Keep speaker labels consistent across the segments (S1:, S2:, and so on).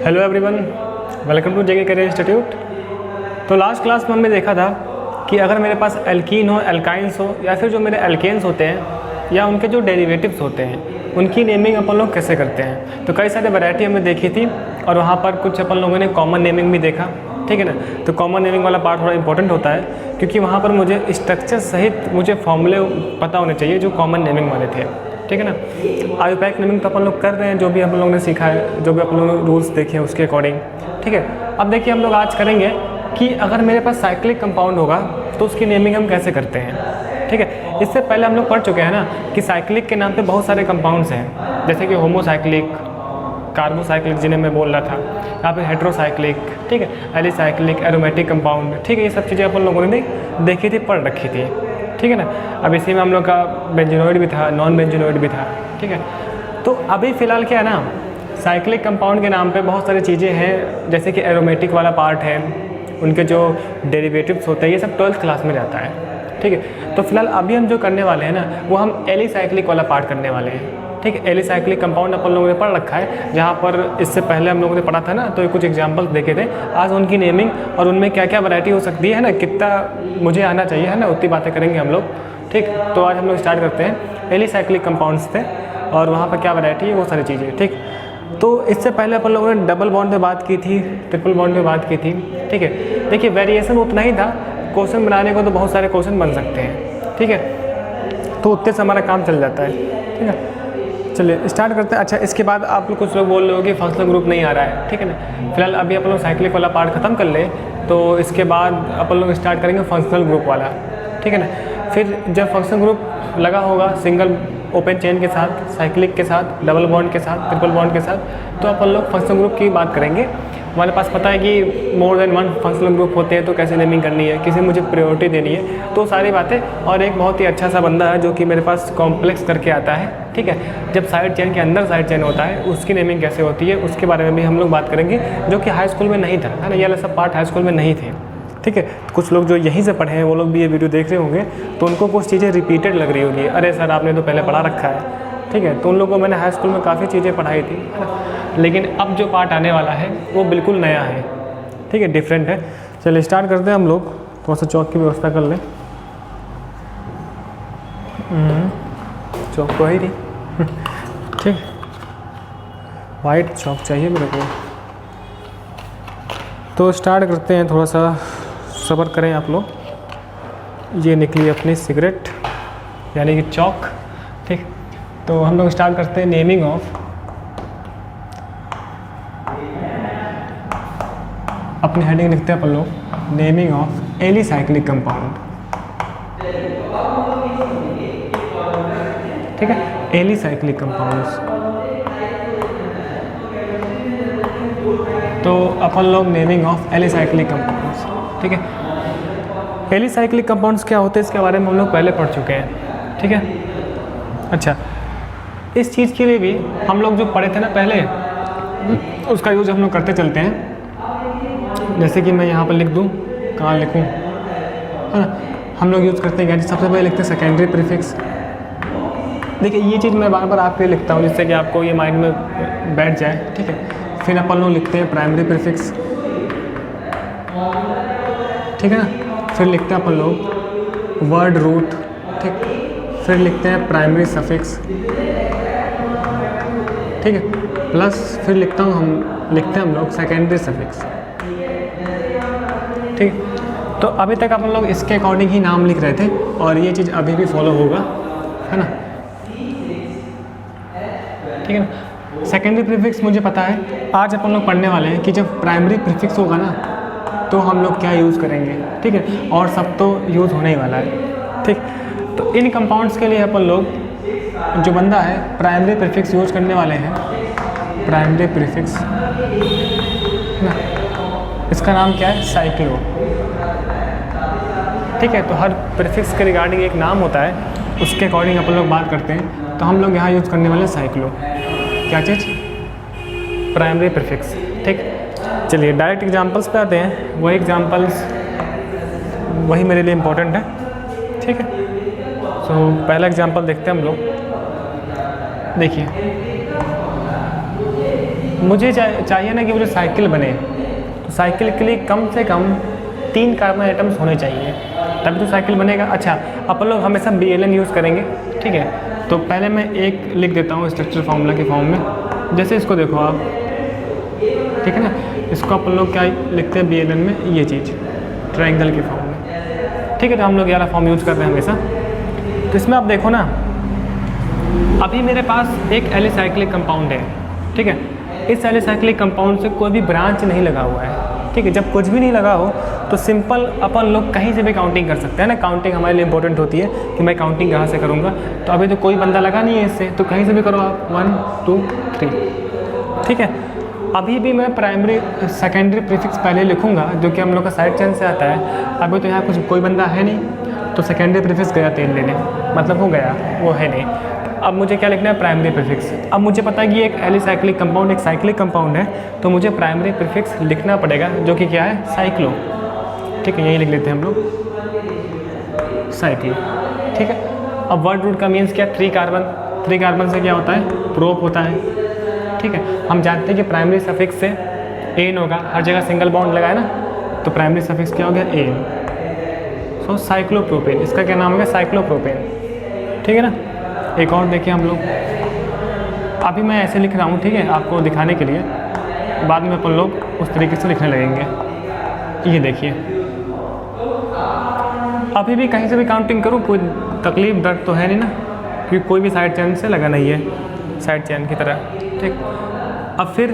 S1: Hello everyone, welcome to JK career institute. तो last class में हमने देखा था कि अगर मेरे पास एल्कीन हो, एल्काइंस हो या फिर जो मेरे एल्केन्स होते हैं या उनके जो डेरिवेटिव्स होते हैं उनकी नेमिंग अपन लोग कैसे करते हैं। तो कई सारे वैरायटी हमने देखी थी और वहाँ पर कुछ अपन लोगों ने कॉमन नेमिंग भी देखा, ठीक है ना। तो कॉमन नेमिंग वाला पार्ट थोड़ा इंपॉर्टेंट होता है क्योंकि वहाँ पर मुझे स्ट्रक्चर सहित मुझे फॉर्मूले पता होने चाहिए जो कॉमन नेमिंग वाले थे, ठीक है ना। आयुपैक नेमिंग तो अपन लोग कर रहे हैं, जो भी हम लोगों ने सीखा है, जो भी अपन लोगों ने रूल्स देखे हैं उसके अकॉर्डिंग, ठीक है। अब देखिए हम लोग आज करेंगे कि अगर मेरे पास साइक्लिक कंपाउंड होगा तो उसकी नेमिंग हम कैसे करते हैं, ठीक है। इससे पहले हम लोग पढ़ चुके हैं ना कि साइक्लिक के नाम पे बहुत सारे कंपाउंड्स हैं, जैसे कि होमोसाइक्लिक, कार्बोसाइक्लिक जिन्हें मैं बोल रहा था, या फिर हेट्रोसाइक्लिक, ठीक है, एलिसाइक्लिक, एरोमेटिक कंपाउंड, ठीक है। ये सब चीज़ें अपन लोगों ने देखी थी, पढ़ रखी थी, ठीक है ना। अब इसी में हम लोग का बेंजीनोइड भी था, नॉन बेंजीनोइड भी था, ठीक है। तो अभी फ़िलहाल क्या है ना, साइक्लिक कंपाउंड के नाम पे बहुत सारी चीज़ें हैं, जैसे कि एरोमेटिक वाला पार्ट है, उनके जो डेरिवेटिव्स होते हैं ये सब 12th क्लास में रहता है, ठीक है। तो फिलहाल अभी हम जो करने वाले हैं ना वो हम एलिसाइक्लिक वाला पार्ट करने वाले हैं, ठीक है। एलिसाइक्लिक कंपाउंड अपन लोगों ने पढ़ रखा है, जहाँ पर इससे पहले हम लोगों ने पढ़ा था ना, तो कुछ एग्जांपल्स देखे थे। आज उनकी नेमिंग और उनमें क्या क्या वैरायटी हो सकती है ना, कितना मुझे आना चाहिए है ना, उतनी बातें करेंगे हम लोग, ठीक। तो आज हम लोग स्टार्ट करते हैं। एलिसाइक्लिक कंपाउंड्स थे और वहाँ पर क्या वैरायटी है वो सारी चीज़ें, ठीक। तो इससे पहले अपन लोगों ने डबल बॉन्ड पे बात की थी, ट्रिपल बॉन्ड पे बात की थी, ठीक है। देखिए वेरिएशन उतना ही था, क्वेश्चन बनाने को तो बहुत सारे क्वेश्चन बन सकते हैं, ठीक है। तो उतने से हमारा काम चल जाता है, ठीक है। चलिए स्टार्ट करते हैं। अच्छा, इसके बाद आप लोग कुछ लोग बोल रहे हो कि फंक्शनल ग्रुप नहीं आ रहा है, ठीक है ना। फिलहाल अभी अपन लोग साइक्लिक वाला पार्ट खत्म कर ले, तो इसके बाद अपन लोग स्टार्ट करेंगे फंक्शनल ग्रुप वाला, ठीक है ना। फिर जब फंक्शनल ग्रुप लगा होगा सिंगल ओपन चेन के साथ, साइक्लिक के साथ, डबल बॉन्ड के साथ, ट्रिपल बॉन्ड के साथ, तो अपन लोग फंक्शनल ग्रुप की बात करेंगे। हमारे पास पता है कि more than one functional group होते हैं, तो कैसे नेमिंग करनी है, किसी मुझे प्रायोरिटी देनी है, तो सारी बातें। और एक बहुत ही अच्छा सा बंदा है जो कि मेरे पास कॉम्प्लेक्स करके आता है, ठीक है। जब साइड चेन के अंदर साइड चेन होता है उसकी नेमिंग कैसे होती है उसके बारे में भी हम लोग बात करेंगे, जो कि हाई स्कूल में नहीं था, है ना। ये वाला सब पार्ट हाई स्कूल में नहीं थे, ठीक है। कुछ लोग जो यहीं से पढ़े हैं वो लोग भी ये वीडियो देख रहे होंगे, तो उनको कुछ चीज़ें रिपीटेड लग रही होगी, अरे सर आपने तो पहले पढ़ा रखा है, ठीक है। तो उन लोगों को मैंने हाई स्कूल में काफ़ी चीज़ें पढ़ाई थी, है ना। लेकिन अब जो पार्ट आने वाला है वो बिल्कुल नया है, ठीक है, डिफरेंट है। चलिए स्टार्ट करते हैं हम लोग। थोड़ा सा चौक की व्यवस्था कर लें। चौक तो ही नहीं, ठीक, वाइट चौक चाहिए मेरे को। तो स्टार्ट करते हैं, थोड़ा सा सब्र करें आप लोग। ये निकली अपनी सिगरेट यानी कि चौक, ठीक। तो हम लोग स्टार्ट करते हैं नेमिंग ऑफ, अपनी हेडिंग लिखते हैं अपन लोग, नेमिंग ऑफ एलिसाइक्लिक कंपाउंड, ठीक है। एलिसाइक्लिक कंपाउंड्स, तो अपन लोग नेमिंग ऑफ एलिसाइक्लिक कंपाउंड्स, ठीक है। एलिसाइक्लिक कंपाउंड्स क्या होते हैं इसके बारे में हम लोग पहले पढ़ चुके हैं, ठीक है। अच्छा, इस चीज़ के लिए भी हम लोग जो पढ़े थे ना पहले, उसका यूज हम लोग करते चलते हैं। जैसे कि मैं यहाँ पर लिख दूँ, कहाँ लिखूँ, है ना। हम लोग यूज़ करते हैं, सबसे पहले लिखते हैं सेकेंडरी प्रीफिक्स। देखिए ये चीज़ मैं बार बार आपके लिए लिखता हूँ जिससे कि आपको ये माइंड में बैठ जाए, ठीक है। फिर अपन लोग लिखते हैं प्राइमरी प्रीफिक्स, ठीक है ना। फिर लिखते हैं अपन लोग वर्ड रूट, ठीक। फिर लिखते हैं प्राइमरी सफिक्स, ठीक है। प्लस फिर लिखते हैं हम लोग सेकेंडरी सफिक्स, ठीक। तो अभी तक अपन लोग इसके अकॉर्डिंग ही नाम लिख रहे थे और ये चीज़ अभी भी फॉलो होगा, है ना, ठीक है ना। सेकेंडरी प्रीफिक्स मुझे पता है, आज अपन लोग पढ़ने वाले हैं कि जब प्राइमरी प्रीफिक्स होगा ना तो हम लोग क्या यूज़ करेंगे, ठीक है। और सब तो यूज़ होने ही वाला है, ठीक। तो इन कंपाउंड्स के लिए अपन लोग जो बंदा है प्राइमरी प्रीफिक्स यूज करने वाले हैं, प्राइमरी प्रीफिक्स, है ना। इसका नाम क्या है, साइक्लो, ठीक है। तो हर प्रीफिक्स के रिगार्डिंग एक नाम होता है, उसके अकॉर्डिंग अपन लोग बात करते हैं। तो हम लोग यहाँ यूज़ करने वाले हैं साइक्लो, क्या चीज़, प्राइमरी प्रीफिक्स, ठीक। चलिए डायरेक्ट एग्जांपल्स पे आते हैं। वही एग्जांपल्स वही मेरे लिए इम्पोर्टेंट है, ठीक है। सो पहला एग्जांपल देखते हैं हम लोग। देखिए मुझे चाहिए ना कि मुझे साइकिल बने, तो साइकिल के लिए कम से कम 3 कार्बन आइटम्स होने चाहिए, तभी तो साइकिल बनेगा। अच्छा, अपन लोग हमेशा BLN यूज़ करेंगे, ठीक है। तो पहले मैं एक लिख देता हूँ स्ट्रक्चर फार्मूला के फॉर्म में। जैसे इसको देखो आप, ठीक है ना, इसको अपन लोग क्या लिखते हैं BLN में, ये चीज़ ट्रायंगल के फॉर्म में, ठीक है। तो हम लोग ये वाला फॉर्म यूज़ करते हैं हमेशा। तो इसमें आप देखो ना, अभी मेरे पास एक एलिसाइक्लिक कंपाउंड है, ठीक है। इस एलिसाइक्लिक कंपाउंड से कोई भी ब्रांच नहीं लगा हुआ है, ठीक है। जब कुछ भी नहीं लगा हो तो सिंपल अपन लोग कहीं से भी काउंटिंग कर सकते हैं ना। काउंटिंग हमारे लिए इंपॉर्टेंट होती है कि मैं काउंटिंग कहाँ से करूँगा। तो अभी तो कोई बंदा लगा नहीं है इससे, तो कहीं से भी करो आप, 1 2 3, ठीक है। अभी भी मैं प्राइमरी सेकेंडरी प्रीफिक्स पहले लिखूँगा, जो कि हम लोग का साइड चेन से आता है। अभी तो यहाँ कुछ कोई बंदा है नहीं, तो सेकेंडरी प्रीफिक्स गया तेल लेने, मतलब हो गया, वो है नहीं। अब मुझे क्या लिखना है, प्राइमरी प्रीफिक्स। अब मुझे पता है कि एक एलिसाइक्लिक कंपाउंड एक साइक्लिक कंपाउंड है, तो मुझे प्राइमरी प्रीफिक्स लिखना पड़ेगा, जो कि क्या है, साइक्लो, ठीक है। यही लिख लेते हैं हम लोग, साइक्लो, ठीक है। अब वर्ड रूट का मीन्स क्या, 3 कार्बन। 3 कार्बन से क्या होता है, प्रोप होता है, ठीक है। हम जानते हैं कि प्राइमरी सफिक्स से एन होगा, हर जगह सिंगल बॉन्ड लगा है ना, तो प्राइमरी सफिक्स क्या हो गया, एन। सो साइक्लोप्रोपेन, इसका क्या नाम हो गया, साइक्लोप्रोपेन, ठीक है ना। एक और देखिए हम लोग, अभी मैं ऐसे लिख रहा हूँ, ठीक है, आपको दिखाने के लिए। बाद में अपन लोग उस तरीके से लिखने लगेंगे। ये देखिए, अभी भी कहीं से भी काउंटिंग करूँ, कोई तकलीफ दर्द तो है नहीं ना, क्योंकि कोई भी साइड चेन से लगा नहीं है, साइड चेन की तरह, ठीक। अब फिर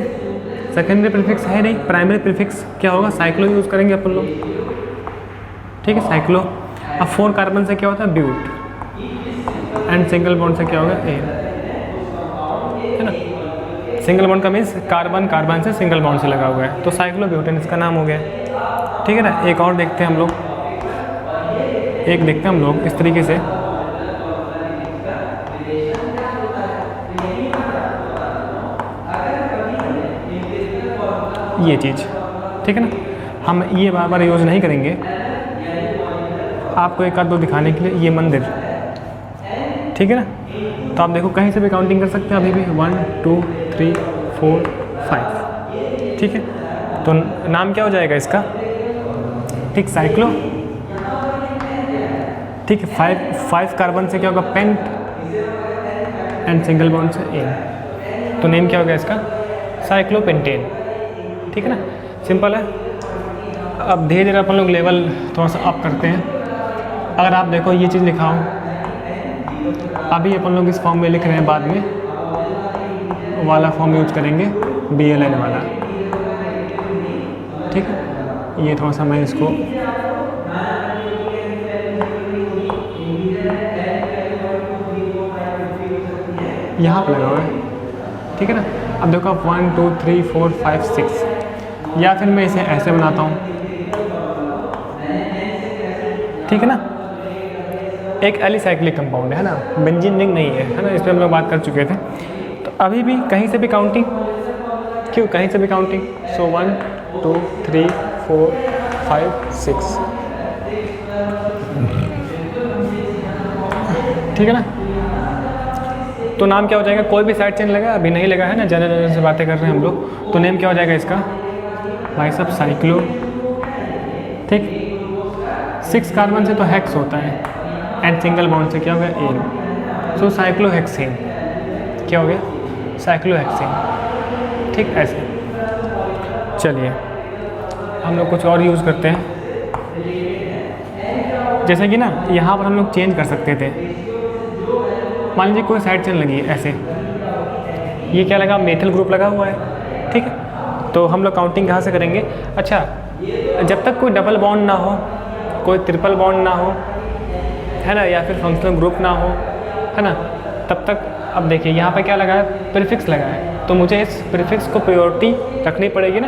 S1: सेकेंडरी प्रीफिक्स है नहीं, प्राइमरी प्रीफिक्स क्या होगा, साइक्लो यूज़ करेंगे अपन लोग, ठीक है, साइक्लो। अब 4 कार्बन से क्या होता है, ब्यूट, एंड सिंगल बॉन्ड से क्या होगा, एन, है ना। सिंगल बॉन्ड का मीन्स कार्बन कार्बन से सिंगल बॉन्ड से लगा हुआ है, तो साइक्लोब्यूटेन इसका नाम हो गया, ठीक है ना। एक और देखते हैं हम लोग, एक देखते हैं हम लोग इस तरीके से, ये चीज़, ठीक है ना। हम ये बार बार यूज़ नहीं करेंगे, आपको एक आध दो दिखाने के लिए। ये मंदिर, ठीक है ना। तो आप देखो कहीं से भी काउंटिंग कर सकते हैं, अभी भी 1 2 3 4 5, ठीक है। तो नाम क्या हो जाएगा इसका, ठीक, साइक्लो, ठीक है। 5 कार्बन से क्या होगा, पेंट, एंड सिंगल बॉन्ड से एन, तो नेम क्या होगा इसका, साइक्लोपेंटेन, ठीक है ना। सिंपल है। अब धीरे धीरे अपन लोग लेवल थोड़ा सा अप करते हैं। अगर आप देखो ये चीज़ लिखा हो, अभी अपन लोग इस फॉर्म में लिख रहे हैं, बाद में वाला फॉर्म यूज करेंगे, BLN वाला, ठीक है। ये थोड़ा सा मैं इसको यहाँ पर लगा हुआ है, ठीक है ना। अब देखो आप 1 2 3 4 5 6, या फिर मैं इसे ऐसे बनाता हूँ, ठीक है ना। एक एलिसाइक्लिक कंपाउंड है ना, बेंजीन रिंग नहीं है ना, इस पर हम लोग बात कर चुके थे। तो अभी भी कहीं से भी काउंटिंग, क्यों, कहीं से भी काउंटिंग। सो 1 2 3 4 5 6, ठीक है ना। तो नाम क्या हो जाएगा, कोई भी साइड चेन लगा, अभी नहीं लगा है ना, जनरल से बातें कर रहे हैं हम लोग, तो नेम क्या हो जाएगा इसका, भाई सब साइक्लो, ठीक। 6 कार्बन से तो हेक्स होता है, एंड सिंगल बॉन्ड से क्या हो गया, एन, सो साइक्लोहेक्सेन, क्या हो गया, साइक्लोहेक्सेन, ठीक। ऐसे चलिए हम लोग कुछ और यूज़ करते हैं, जैसे कि ना यहाँ पर हम लोग चेंज कर सकते थे। मान लीजिए कोई साइड चेन लगी है ऐसे, ये क्या लगा, मेथल ग्रुप लगा हुआ है, ठीक है। तो हम लोग काउंटिंग कहाँ से करेंगे, अच्छा, जब तक कोई डबल बॉन्ड ना हो, कोई ट्रिपल बॉन्ड ना हो, है ना, या फिर फंक्शनल ग्रुप ना हो, है ना, तब तक। अब देखिए यहाँ पे क्या लगा है, प्रीफिक्स लगा है, तो मुझे इस प्रीफिक्स को प्रायोरिटी रखनी पड़ेगी ना।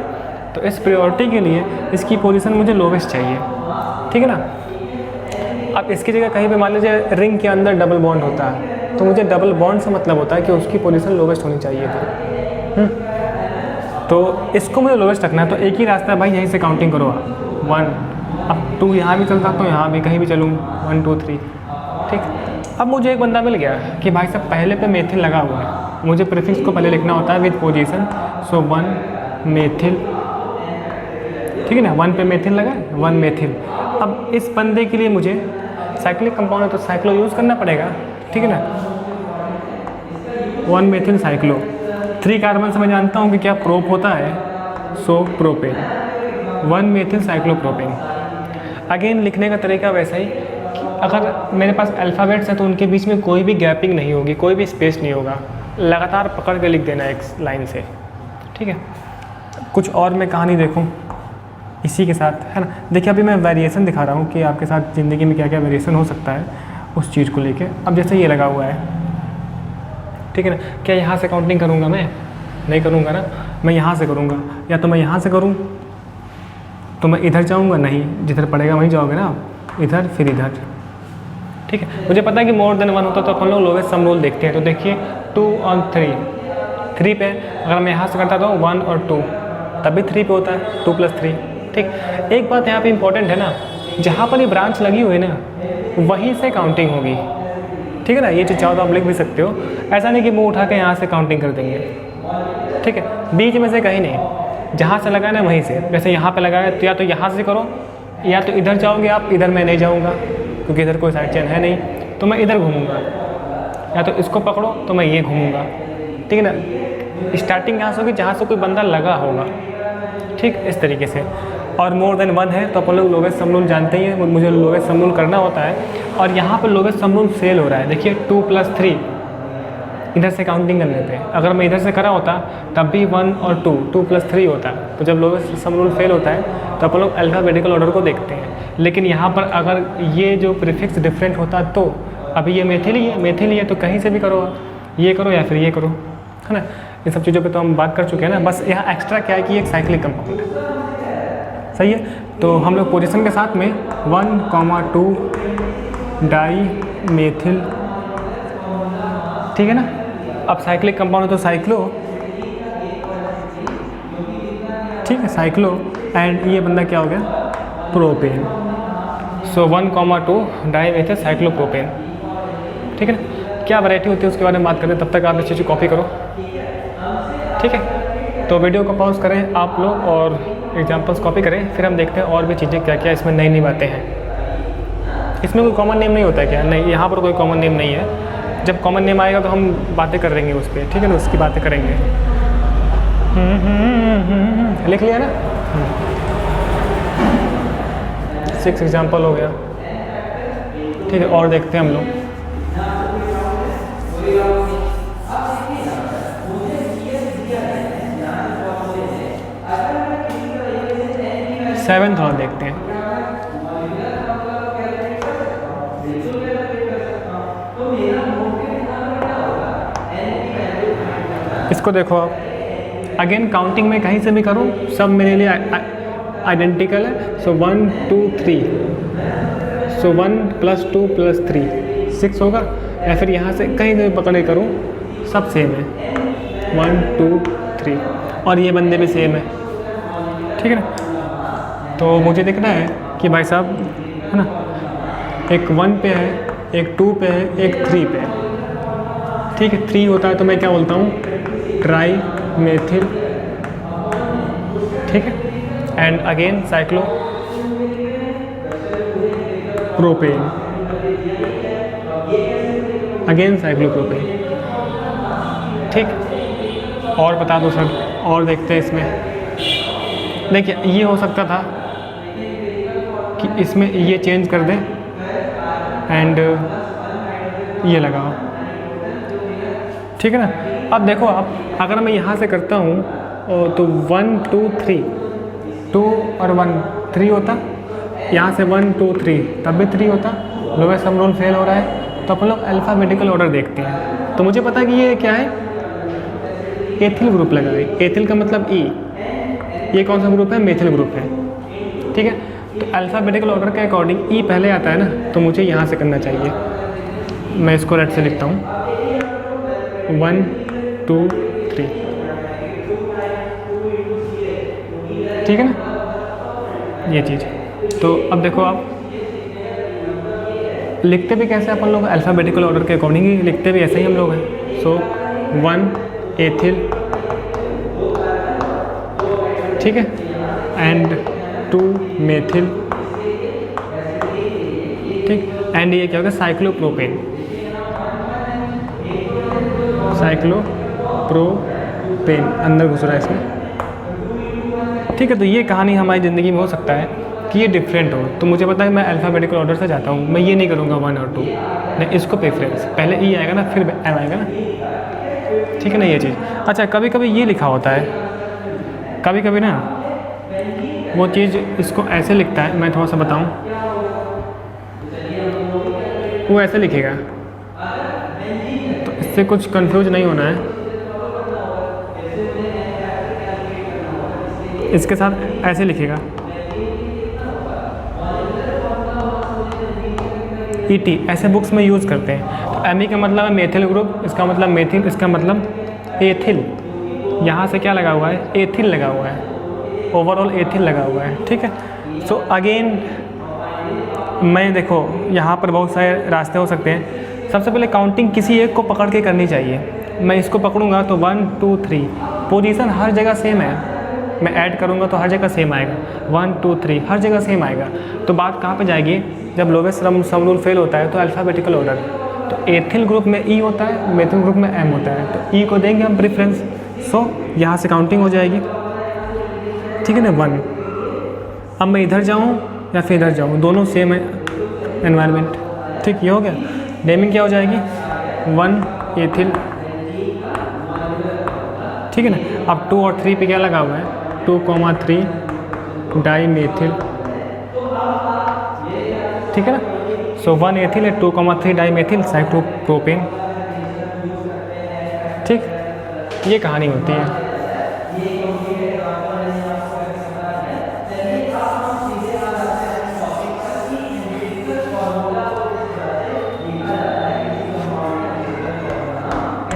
S1: तो इस प्रायोरिटी के लिए इसकी पोजीशन मुझे लोवेस्ट चाहिए, ठीक है ना। अब इसकी जगह कहीं पे मान लीजिए रिंग के अंदर डबल बॉन्ड होता है, तो मुझे डबल बॉन्ड से मतलब होता है कि उसकी पोजीशन लोवेस्ट होनी चाहिए थी। तो इसको मुझे लोवेस्ट रखना है, तो एक ही रास्ता है भाई, यहीं से काउंटिंग करो आप। 1, अब 2 यहाँ भी चल सकता हूँ, यहाँ भी कहीं भी चलूँ, 1 2 3, ठीक। अब मुझे एक बंदा मिल गया कि भाई साहब पहले पे मेथिल लगा हुआ है, मुझे प्रीफिक्स को पहले लिखना होता है विद पोजीशन। सो 1 मेथिल, ठीक है ना, 1 पे मेथिल लगा, 1 मेथिल। अब इस बंदे के लिए मुझे साइक्लिक कंपाउंड है तो साइक्लो यूज़ करना पड़ेगा, ठीक है ना। 1 मेथिल साइक्लो, 3 कार्बन से मैं जानता हूँ कि क्या प्रोप होता है, सो प्रोपेन, 1 मेथिल साइक्लोप्रोपेन। अगेन लिखने का तरीका वैसा ही कि अगर मेरे पास अल्फ़ाबेट्स हैं तो उनके बीच में कोई भी गैपिंग नहीं होगी, कोई भी स्पेस नहीं होगा, लगातार पकड़ के लिख देना एक लाइन से, ठीक है। कुछ और मैं कहानी देखूँ इसी के साथ, है ना। देखिए अभी मैं वेरिएशन दिखा रहा हूँ कि आपके साथ ज़िंदगी में क्या क्या वेरिएशन हो सकता है उस चीज़ को लेके। अब जैसे ये लगा हुआ है, ठीक है ना, क्या यहाँ से काउंटिंग करूँगा मैं? नहीं करूँगा ना, मैं यहाँ से करूँगा। या तो मैं यहाँ से करूँ तो मैं इधर जाऊँगा, नहीं, जिधर पड़ेगा वहीं जाओगे ना, इधर फिर इधर, ठीक है। मुझे पता है कि मोर देन 1 होता तो अपन लोग लोवेस्ट सम रूल देखते हैं। तो देखिए 2 और 3 पे अगर मैं यहाँ से करता तो 1 और 2, तब भी 3 पे होता है, 2 + 3, ठीक। एक बात यहाँ पे इंपॉर्टेंट है ना, जहाँ पर ये ब्रांच लगी हुई है ना वहीं से काउंटिंग होगी, ठीक है ना। ये चीज़ चाहो तो आप लिख भी सकते हो, ऐसा नहीं कि मुँह उठा के यहाँ से काउंटिंग कर देंगे, ठीक है। बीच में से कहीं नहीं, जहाँ से लगाना है वहीं से। जैसे यहाँ पे लगाया तो या तो यहाँ से करो, या तो इधर जाओगे आप, इधर मैं नहीं जाऊँगा क्योंकि इधर कोई साइड चेन है नहीं, तो मैं इधर घूमूँगा। या तो इसको पकड़ो तो मैं ये घूमूँगा, ठीक है ना। स्टार्टिंग यहाँ से होगी जहाँ से कोई बंदा लगा होगा, ठीक, इस तरीके से। और मोर देन 1 है तो अपन लोग लोवेस्ट सम रूल जानते ही हैं, मुझे लोवेस्ट सम रूल करना होता है। और यहाँ पर लोवेस्ट सम रूल फेल हो रहा है, देखिए 2 + 3 इधर से काउंटिंग करने पे, अगर मैं इधर से करा होता तब भी 1 और 2 + 3 होता। तो जब लोवेस्ट सम रूल फेल होता है तो अपन लोग अल्फ़ाबेटिकल ऑर्डर को देखते हैं। लेकिन यहाँ पर अगर ये जो प्रीफिक्स डिफरेंट होता तो अभी ये मेथिल ही है तो कहीं से भी करो, ये करो या फिर ये करो, है ना। इन सब चीज़ों पे तो हम बात कर चुके हैं ना। बस यहाँ एक्स्ट्रा क्या है कि एक साइक्लिक कंपाउंड है, सही है। तो हम लोग पोजीशन के साथ में 1, 2 डाई मेथिल, ठीक है ना। अब साइक्लिक कंपाउंड है तो साइक्लो, ठीक है, साइक्लो। एंड ये बंदा क्या हो गया, प्रोपेन। सो 1, 2 डाई मेथिल साइक्लोप्रोपेन, ठीक है ना। क्या वैरायटी होती है उसके बारे में बात करें, तब तक आप इस चीज़ को कॉपी करो, ठीक है। तो वीडियो को पॉज करें आप लोग और एग्जाम्पल्स कॉपी करें, फिर हम देखते हैं और भी चीज़ें क्या क्या इसमें नई नई बातें हैं। इसमें कोई कॉमन नेम नहीं होता है क्या? नहीं, यहाँ पर कोई कॉमन नेम नहीं है। जब कॉमन नेम आएगा तो हम बातें करेंगे उस पर, ठीक है ना, उसकी बातें करेंगे। लिख लिया ना, 6 एग्जाम्पल हो गया, ठीक है। और देखते हैं हम लोग, सेवन थोड़ा देखते हैं। इसको देखो आप, अगेन काउंटिंग में कहीं से भी करूँ सब मेरे लिए आइडेंटिकल है। सो 1, 2, 3, सो 1 + 2 + 3 6 होगा। या फिर यहाँ से कहीं से पकड़ के करूँ सब सेम है, 1, 2, 3। और ये बंदे भी सेम है, ठीक है ना। तो मुझे देखना है कि भाई साहब, है ना, एक 1 पे है, एक 2 पे है, एक 3 पे है, ठीक है। 3 होता है तो मैं क्या बोलता हूँ, ट्राई मेथिल, ठीक है। And again cyclo propane, again cyclopropane, ठीक। और बता दो सर, और देखते हैं इसमें। देखिए ये हो सकता था कि इसमें ये चेंज कर दें एंड ये लगाओ, ठीक है ना। अब देखो आप, अगर मैं यहाँ से करता हूँ तो 1, 2, 3, 2 और 1 3 होता, यहाँ से 1, 2, 3 तब भी 3 होता। लोवेस्ट सम रूल फेल हो रहा है तो अपन लोग अल्फ़ाबेटिकल ऑर्डर देखते हैं। तो मुझे पता है कि ये क्या है, एथिल ग्रुप लगा है। एथिल का मतलब ई, ये कौन सा ग्रुप है, मेथिल ग्रुप है, ठीक है। तो अल्फ़ाबेटिकल ऑर्डर के अकॉर्डिंग ई पहले आता है ना, तो मुझे यहाँ से करना चाहिए। मैं इसको रेड से लिखता हूँ, 1, 2, 3, ठीक है ना, ये चीज़। तो अब देखो आप लिखते भी कैसे अपन लोग, अल्फ़ाबेटिकल ऑर्डर के अकॉर्डिंग ही लिखते भी ऐसे ही हम लोग हैं। सो 1 एथिल, ठीक है, एंड 2 मेथिल, ठीक, एंड ये क्या होगा साइक्लोप्रोपेन, साइक्लोप्रोपेन अंदर घुस रहा है इसमें, ठीक है। तो ये कहानी हमारी ज़िंदगी में हो सकता है कि ये डिफरेंट हो। तो मुझे पता है मैं अल्फ़ाबेटिकल ऑर्डर से जाता हूँ, मैं ये नहीं करूँगा 1 और 2, नहीं, इसको प्रेफरेंस पहले ई आएगा ना, फिर एम आएगा ना, ठीक है ना ये चीज़। अच्छा, कभी कभी ये लिखा होता है, कभी कभी ना वो चीज़ इसको ऐसे लिखता है, मैं थोड़ा सा बताऊँ, वो ऐसे लिखेगा, तो इससे कुछ कंफ्यूज नहीं होना है। इसके साथ ऐसे लिखेगा ET, ऐसे बुक्स में यूज़ करते हैं। तो एमी का मतलब है मेथिल ग्रुप, इसका मतलब मेथिल, इसका मतलब एथिल, यहाँ से क्या लगा हुआ है, एथिल लगा हुआ है, ओवरऑल एथिल लगा हुआ है, ठीक है। सो अगेन मैं देखो यहाँ पर बहुत सारे रास्ते हो सकते हैं। सबसे पहले काउंटिंग किसी एक को पकड़ के करनी चाहिए। मैं इसको पकड़ूंगा तो 1 2 3, पोजीशन हर जगह सेम है, मैं ऐड करूँगा तो हर जगह सेम आएगा, 1 2 3 हर जगह सेम आएगा। तो बात कहाँ पे जाएगी, जब लोवेस्ट सम रूल फेल होता है तो अल्फ़ाबेटिकल ऑर्डर, तो एथिल ग्रुप में ई होता है, मेथिल ग्रुप में एम होता है, तो ई को देंगे हम प्रेफरेंस। सो यहाँ से काउंटिंग हो जाएगी, ठीक है ना, 1। अब मैं इधर जाऊँ या फिर इधर जाऊँ, दोनों सेम है एनवायरनमेंट, ठीक, ये हो गया। नेमिंग क्या हो जाएगी, 1 एथिल, ठीक है ना। अब 2 और 3 पे क्या लगा हुआ है, 2,3 डाई मेथिल, ठीक है ना। सो 1 एथिल है, 2,3 डाई मेथिल साइक्लोप्रोपेन, ठीक, ये कहानी होती है।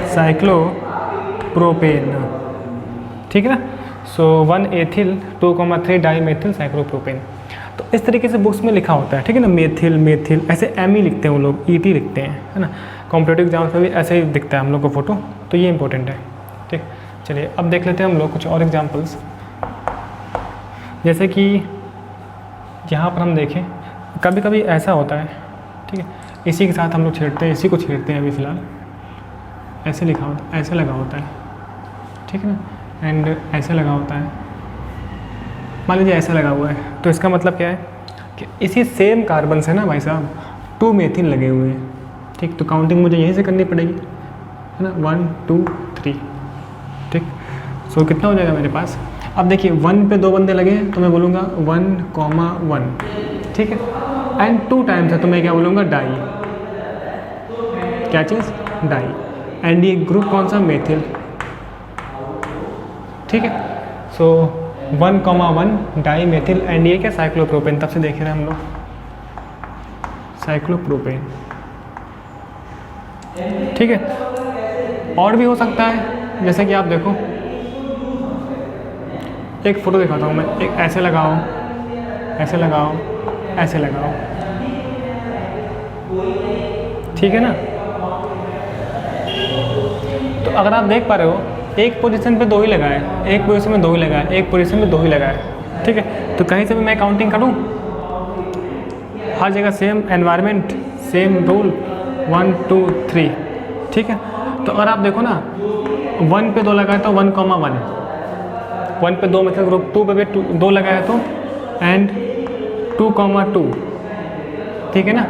S1: साइक्लोप्रोपेन, ठीक है ना। सो 1 एथिल 2,3 डाई मेथिल साइक्लोप्रोपेन। तो इस तरीके से बुक्स में लिखा होता है, ठीक है ना, मेथिल मेथिल ऐसे एम ही लिखते हैं वो लोग, ET लिखते हैं, है ना। कॉम्पिटिटिव एग्जाम्स में भी ऐसे ही दिखता है हम लोग को फोटो, तो ये इंपॉर्टेंट है, ठीक। चलिए अब देख लेते हैं हम लोग कुछ और एग्जाम्पल्स, जैसे कि यहाँ पर हम देखें कभी कभी ऐसा होता है, ठीक है, इसी के साथ हम लोग छेड़ते हैं, इसी को छेड़ते हैं अभी फ़िलहाल, ऐसे लिखा होता है, ऐसे लगा होता है, ठीक है ना, एंड ऐसे लगा होता है, मान लीजिए ऐसा लगा हुआ है, तो इसका मतलब क्या है कि इसी सेम कार्बन से ना भाई साहब 2 मेथिल लगे हुए हैं, ठीक। तो काउंटिंग मुझे यहीं से करनी पड़ेगी, है ना, 1 2 3, ठीक। सो कितना हो जाएगा मेरे पास, अब देखिए 1 पे 2 बंदे लगे हैं तो मैं बोलूँगा 1,1, ठीक है, एंड 2 टाइम्स है तो मैं क्या बोलूँगा, डाई, क्या चीज़, डाई, एंड ये ग्रुप कौन सा, मेथिल, ठीक है। सो 1,1 डाई मेथिल, एंड ये क्या, साइक्लोप्रोपेन, तब से देख रहे हैं हम लोग साइक्लोप्रोपेन, ठीक है। और भी हो सकता है, जैसे कि आप देखो एक फ़ोटो दिखाता हूँ मैं, एक ऐसे लगाओ, ऐसे लगाओ, ऐसे लगाओ, ठीक है ना। तो अगर आप देख पा रहे हो एक पोजीशन पे 2 ही लगा है, एक पोजीशन में 2 ही लगा है, एक पोजीशन में 2 ही लगा है, ठीक है। तो कहीं से भी मैं काउंटिंग करूँ, हर जगह सेम एनवायरनमेंट, सेम रूल, 1 2 3, ठीक है। तो अगर आप देखो ना 1 पे 2 लगा है तो 1,1, 1 पे 2 मतलब ग्रुप, 2 पे भी 2 लगा है तो एंड 2,2, ठीक है ना।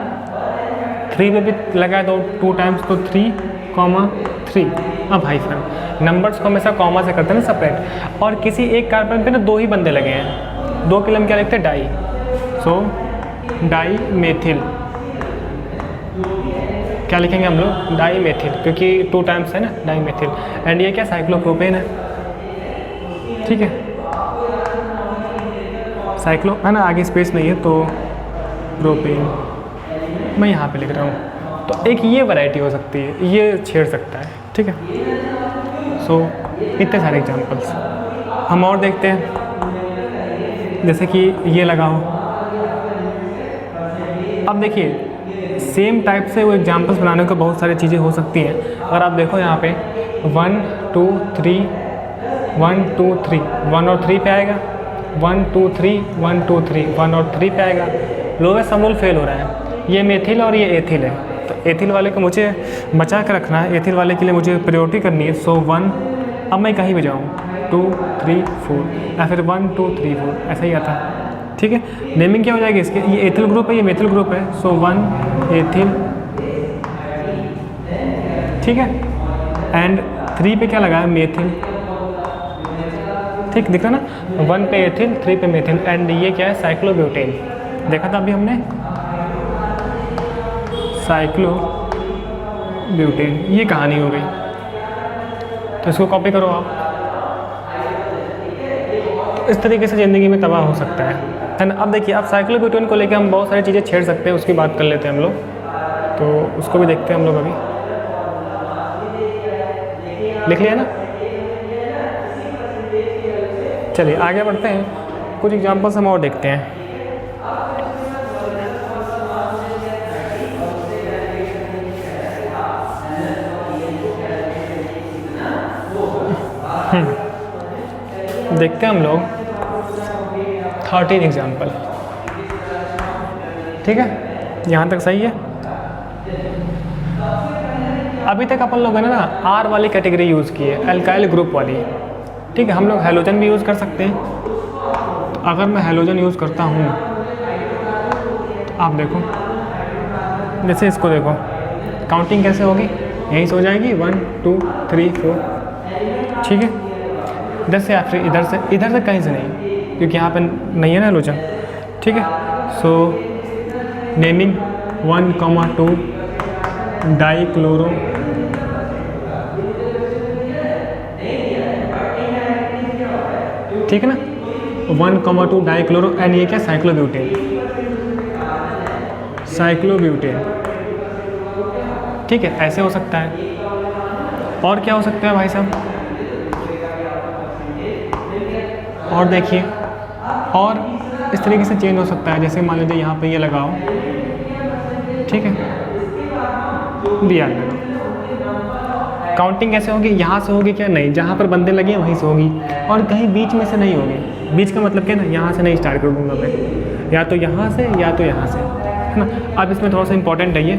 S1: 3 पे भी लगा है तो 2 टाइम्स तो 3,3। अब हाइफन, नंबर्स को हमेशा कॉमा से करते हैं ना सेपरेट, और किसी एक कार्बन पे ना 2 ही बंदे लगे हैं, 2 के लिए हम क्या लिखते हैं, डाई, सो डाई मेथिल, क्या लिखेंगे हम लोग, डाई मेथिल, क्योंकि 2 टाइम्स है ना डाई मेथिल, एंड ये क्या, साइक्लोप्रोपेन है, ठीक है। साइक्लो है ना, आगे स्पेस नहीं है तो प्रोपेन मैं यहाँ पे लिख रहा हूँ। तो एक ये वैरायटी हो सकती है, ये छेड़ सकता है, ठीक है। सो इतने सारे एग्जांपल्स हम और देखते हैं, जैसे कि ये लगाओ। अब देखिए सेम टाइप से वो एग्जांपल्स बनाने को बहुत सारी चीज़ें हो सकती हैं। अगर आप देखो यहाँ पे 1 2 3 1 2 3 1 और 3 पे आएगा, 1 2 3 1 2 3 1 और 3 पे आएगा। लोवेस्ट सम रूल फेल हो रहा है। ये मेथिल और ये एथिल है, तो एथिल वाले को मुझे बचा कर रखना है, एथिल वाले के लिए मुझे प्रायोरिटी करनी है। सो 1, अब मैं कहीं भी जाऊँ 2 3 4 या फिर 1 2 3 4 ऐसा ही आता है। ठीक है, नेमिंग क्या हो जाएगी इसके, ये एथिल ग्रुप है, ये मेथिल ग्रुप है। सो 1 एथिल, ठीक है, एंड 3 पे क्या लगा है, मेथिल। ठीक, दिख रहा ना, 1 पे एथिल 3 पे मेथिल, एंड ये क्या है, साइक्लोब्यूटेन। देखा था अभी हमने, साइक्लोब्यूटेन, ये कहानी हो गई। तो इसको कॉपी करो आप। इस तरीके से ज़िंदगी में तबाह हो सकता है ना। अब देखिए, अब साइक्लोब्यूटेन को लेकर हम बहुत सारी चीज़ें छेड़ सकते हैं, उसकी बात कर लेते हैं हम लोग, तो उसको भी देखते हैं हम लोग। अभी लिख लिया ना, चलिए आगे बढ़ते हैं, कुछ एग्जांपल्स हम और देखते हैं। देखते हैं हम लोग 13 एग्जाम्पल। ठीक है, यहाँ तक सही है। अभी तक अपन लोगों ने ना आर वाली कैटेगरी यूज़ की है, अल्काइल ग्रुप वाली। ठीक है, हम लोग हैलोजन भी यूज़ कर सकते हैं। तो अगर मैं हैलोजन यूज़ करता हूँ, आप देखो, जैसे इसको देखो, काउंटिंग कैसे होगी, यहीं से हो जाएगी 1 2 3 4। ठीक है, इधर से या फिर इधर से कहीं से नहीं, क्योंकि यहाँ पे नहीं है ना हैलोजन। ठीक है, सो नेमिंग 1 2 डाइक्लोरो, ठीक है ना, 1 2 डाइक्लोरो, एंड ये क्या, साइक्लोब्यूटेन। ठीक है, ऐसे हो सकता है। और क्या हो सकता है भाई साहब, और देखिए, और इस तरीके से चेंज हो सकता है। जैसे मान लीजिए यहाँ पे ये लगाओ, ठीक है, दिया लगाओ, काउंटिंग कैसे होगी, यहाँ से होगी क्या, नहीं, जहाँ पर बंदे लगे हैं वहीं से होगी, और कहीं बीच में से नहीं होगी। बीच का मतलब क्या ना, यहाँ से नहीं स्टार्ट कर दूँगा मैं, या तो यहाँ से या तो यहाँ से, है ना। अब इसमें थोड़ा सा इंपॉर्टेंट है ये,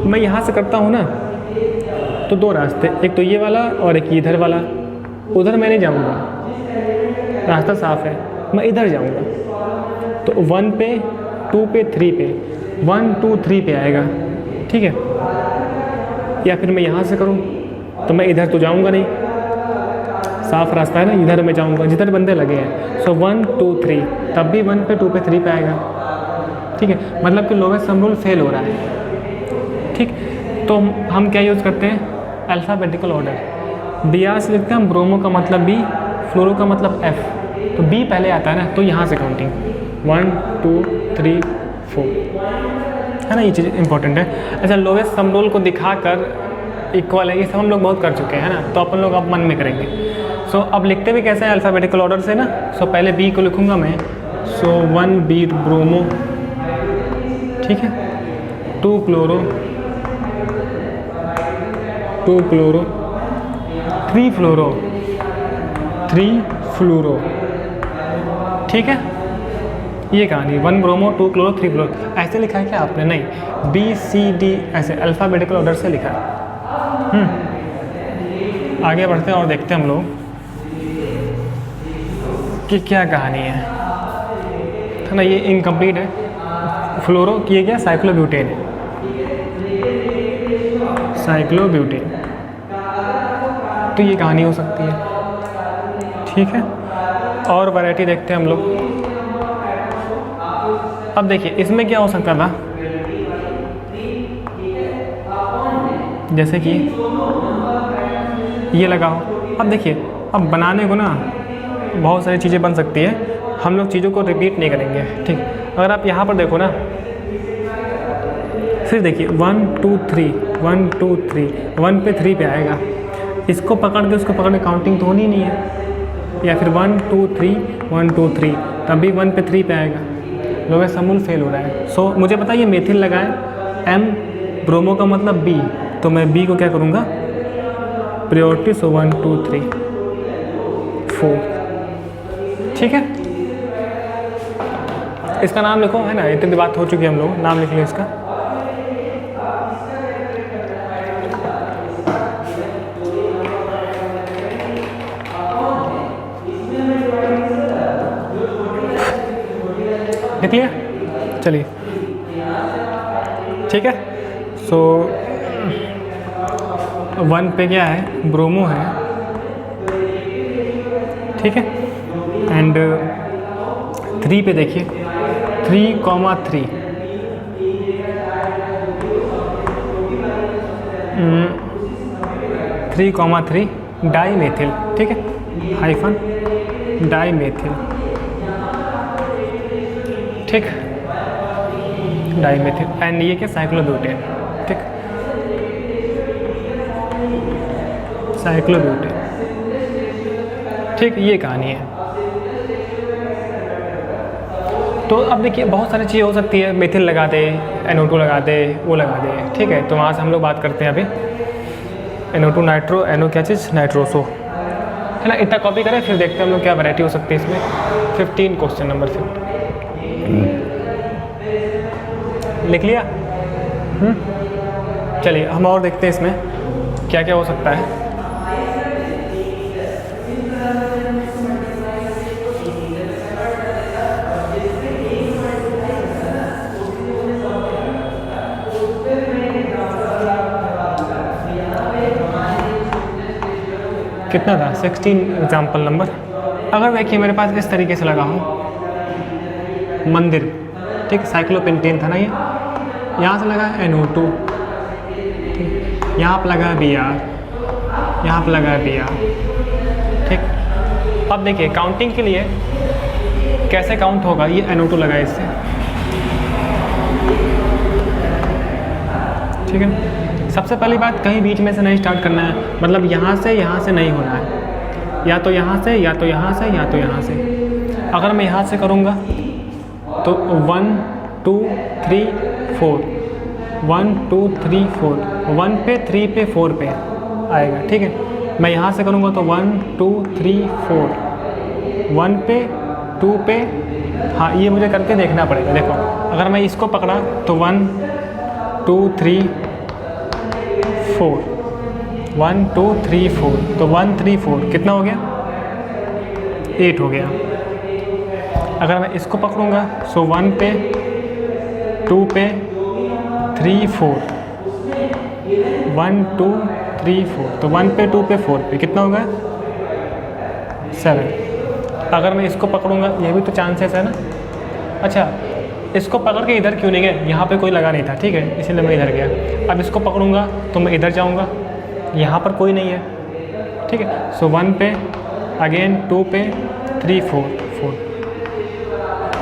S1: मैं यहाँ से करता हूँ ना, तो 2 रास्ते, एक तो ये वाला और एक इधर वाला। उधर मैं नहीं जाऊँगा, रास्ता साफ है, मैं इधर जाऊँगा। तो 1 पे 2 पे 3 पे 1 2 3 पे आएगा। ठीक है, या फिर मैं यहाँ से करूँ, तो मैं इधर तो जाऊँगा नहीं, साफ रास्ता है ना, इधर मैं जाऊँगा जिधर बंदे लगे हैं। सो 1 2 3, तब भी 1 पे 2 पे 3 पे आएगा। ठीक है, मतलब कि लोवेस्ट सम रूल फेल हो रहा है। ठीक, तो हम क्या यूज़ करते हैं, अल्फ़ाबेटिकल ऑर्डर। बी आर से लिखते हैं हम, ब्रोमो का मतलब बी, फ्लोरो का मतलब एफ, तो बी पहले आता है ना, तो यहाँ से काउंटिंग 1 2 3 4, है ना, ये चीज़ इंपॉर्टेंट है। अच्छा, लोवेस्ट सम रूल को दिखाकर इक्वल है, ये सब हम लोग बहुत कर चुके हैं ना, तो अपन लोग अब मन में करेंगे। सो अब लिखते भी कैसे हैं, अल्फ़ाबेटिकल ऑर्डर से ना। सो पहले बी को लिखूँगा मैं, सो 1 बी ब्रोमो, ठीक है, 2 क्लोरो, 2 क्लोरो, 3 फ्लोरो, 3 फ्लूरो। ठीक है, ये कहानी 1 ब्रोमो 2 क्लोरो 3 फ्लोरो। ऐसे लिखा है क्या आपने, नहीं, बी सी डी ऐसे अल्फ़ाबेटिकल ऑर्डर से लिखा है। आगे बढ़ते हैं और देखते हैं हम लोग कि क्या कहानी है ना। ये इनकम्प्लीट है, फ्लोरो किए गया, साइक्लोब्यूटेन है, साइक्लोब्यूटेन, तो ये कहानी हो सकती है। ठीक है, और वैरायटी देखते हैं हम लोग। अब देखिए, इसमें क्या हो सकता था, जैसे कि ये लगाओ। अब देखिए, अब बनाने को ना बहुत सारी चीज़ें बन सकती है, हम लोग चीज़ों को रिपीट नहीं करेंगे। ठीक, अगर आप यहाँ पर देखो ना, फिर देखिए 1 2 3 1 2 3, 1 पे 3 पे आएगा, इसको पकड़ के उसको पकड़ के काउंटिंग तो होनी नहीं है। या फिर 1 2 3 1 2 3, तब भी 1 पे 3 पे आएगा, लोवेस्ट सम रूल फेल हो रहा है। सो मुझे पता है ये मेथिल लगाएं, एम ब्रोमो का मतलब बी, तो मैं बी को क्या करूँगा, प्रायोरिटी, सो 1 2 3 4। ठीक है, इसका नाम लिखो, है ना, इतनी बात हो चुकी है, हम लोग नाम लिख लें इसका। लिख लिया, चलिए ठीक है। सो 1 पे क्या है, ब्रोमो है, ठीक है। एंड 3 पे देखिए 3,3 3,3 डाईमेथिल, ठीक है, हाइफन डाईमेथिल, ठीक, डाईमेथिल। एंड ये क्या, साइक्लोब्यूटेन, ठीक, साइक्लोब्यूटेन, ठीक, ये कहानी है। तो अब देखिए बहुत सारी चीज़ें हो सकती है, मेथिल लगा दे, NO2 लगा दे, वो लगा दे, ठीक है। तो वहाँ से हम लोग बात करते हैं अभी NO2 नाइट्रो, NO क्या चीज़, नाइट्रोसो, है ना। इतना कॉपी करें, फिर देखते हैं हम लोग क्या वैरायटी हो सकती है इसमें। 15 क्वेश्चन नंबर 15 लिख लिया। चलिए हम और देखते हैं इसमें क्या क्या हो सकता है। कितना था, 16 एग्जाम्पल नंबर। अगर देखिए मेरे पास इस तरीके से लगा हो मंदिर, ठीक, साइक्लोपेंटेन था ना ये, यहाँ से लगा NO2, यहाँ पर लगा Br, यहाँ पर लगा Br, ठीक। अब देखिए काउंटिंग के लिए कैसे काउंट होगा, ये NO2 लगा इससे, ठीक है। सबसे पहली बात, कहीं बीच में से नहीं स्टार्ट करना है, मतलब यहाँ से नहीं होना है, या तो यहाँ से, या तो यहाँ से, या तो यहाँ से। अगर मैं यहाँ से करूँगा तो 1 2 3 4, 1 2 3 4, 1 पे 3 पे 4 पे आएगा, ठीक है। मैं यहाँ से करूँगा तो 1 2 3 4, 1 पे 2 पे, हाँ ये मुझे करके देखना पड़ेगा। देखो अगर मैं इसको पकड़ा तो 1 2 3 4, 1 2 3 4, तो 1 3 4 कितना हो गया, 8 हो गया। अगर मैं इसको पकड़ूंगा सो 1 पे 2 पे 3 4, 1 2 3 4, तो 1 पे 2 पे 4 पे कितना होगा, 7। अगर मैं इसको पकड़ूंगा, ये भी तो चांसेस है ना। अच्छा, इसको पकड़ के इधर क्यों नहीं गए, यहाँ पे कोई लगा नहीं था, ठीक है, इसीलिए मैं इधर गया। अब इसको पकड़ूंगा तो मैं इधर जाऊँगा, यहाँ पर कोई नहीं है, ठीक है। सो 1 पे अगेन, 2 पे 3 4 4,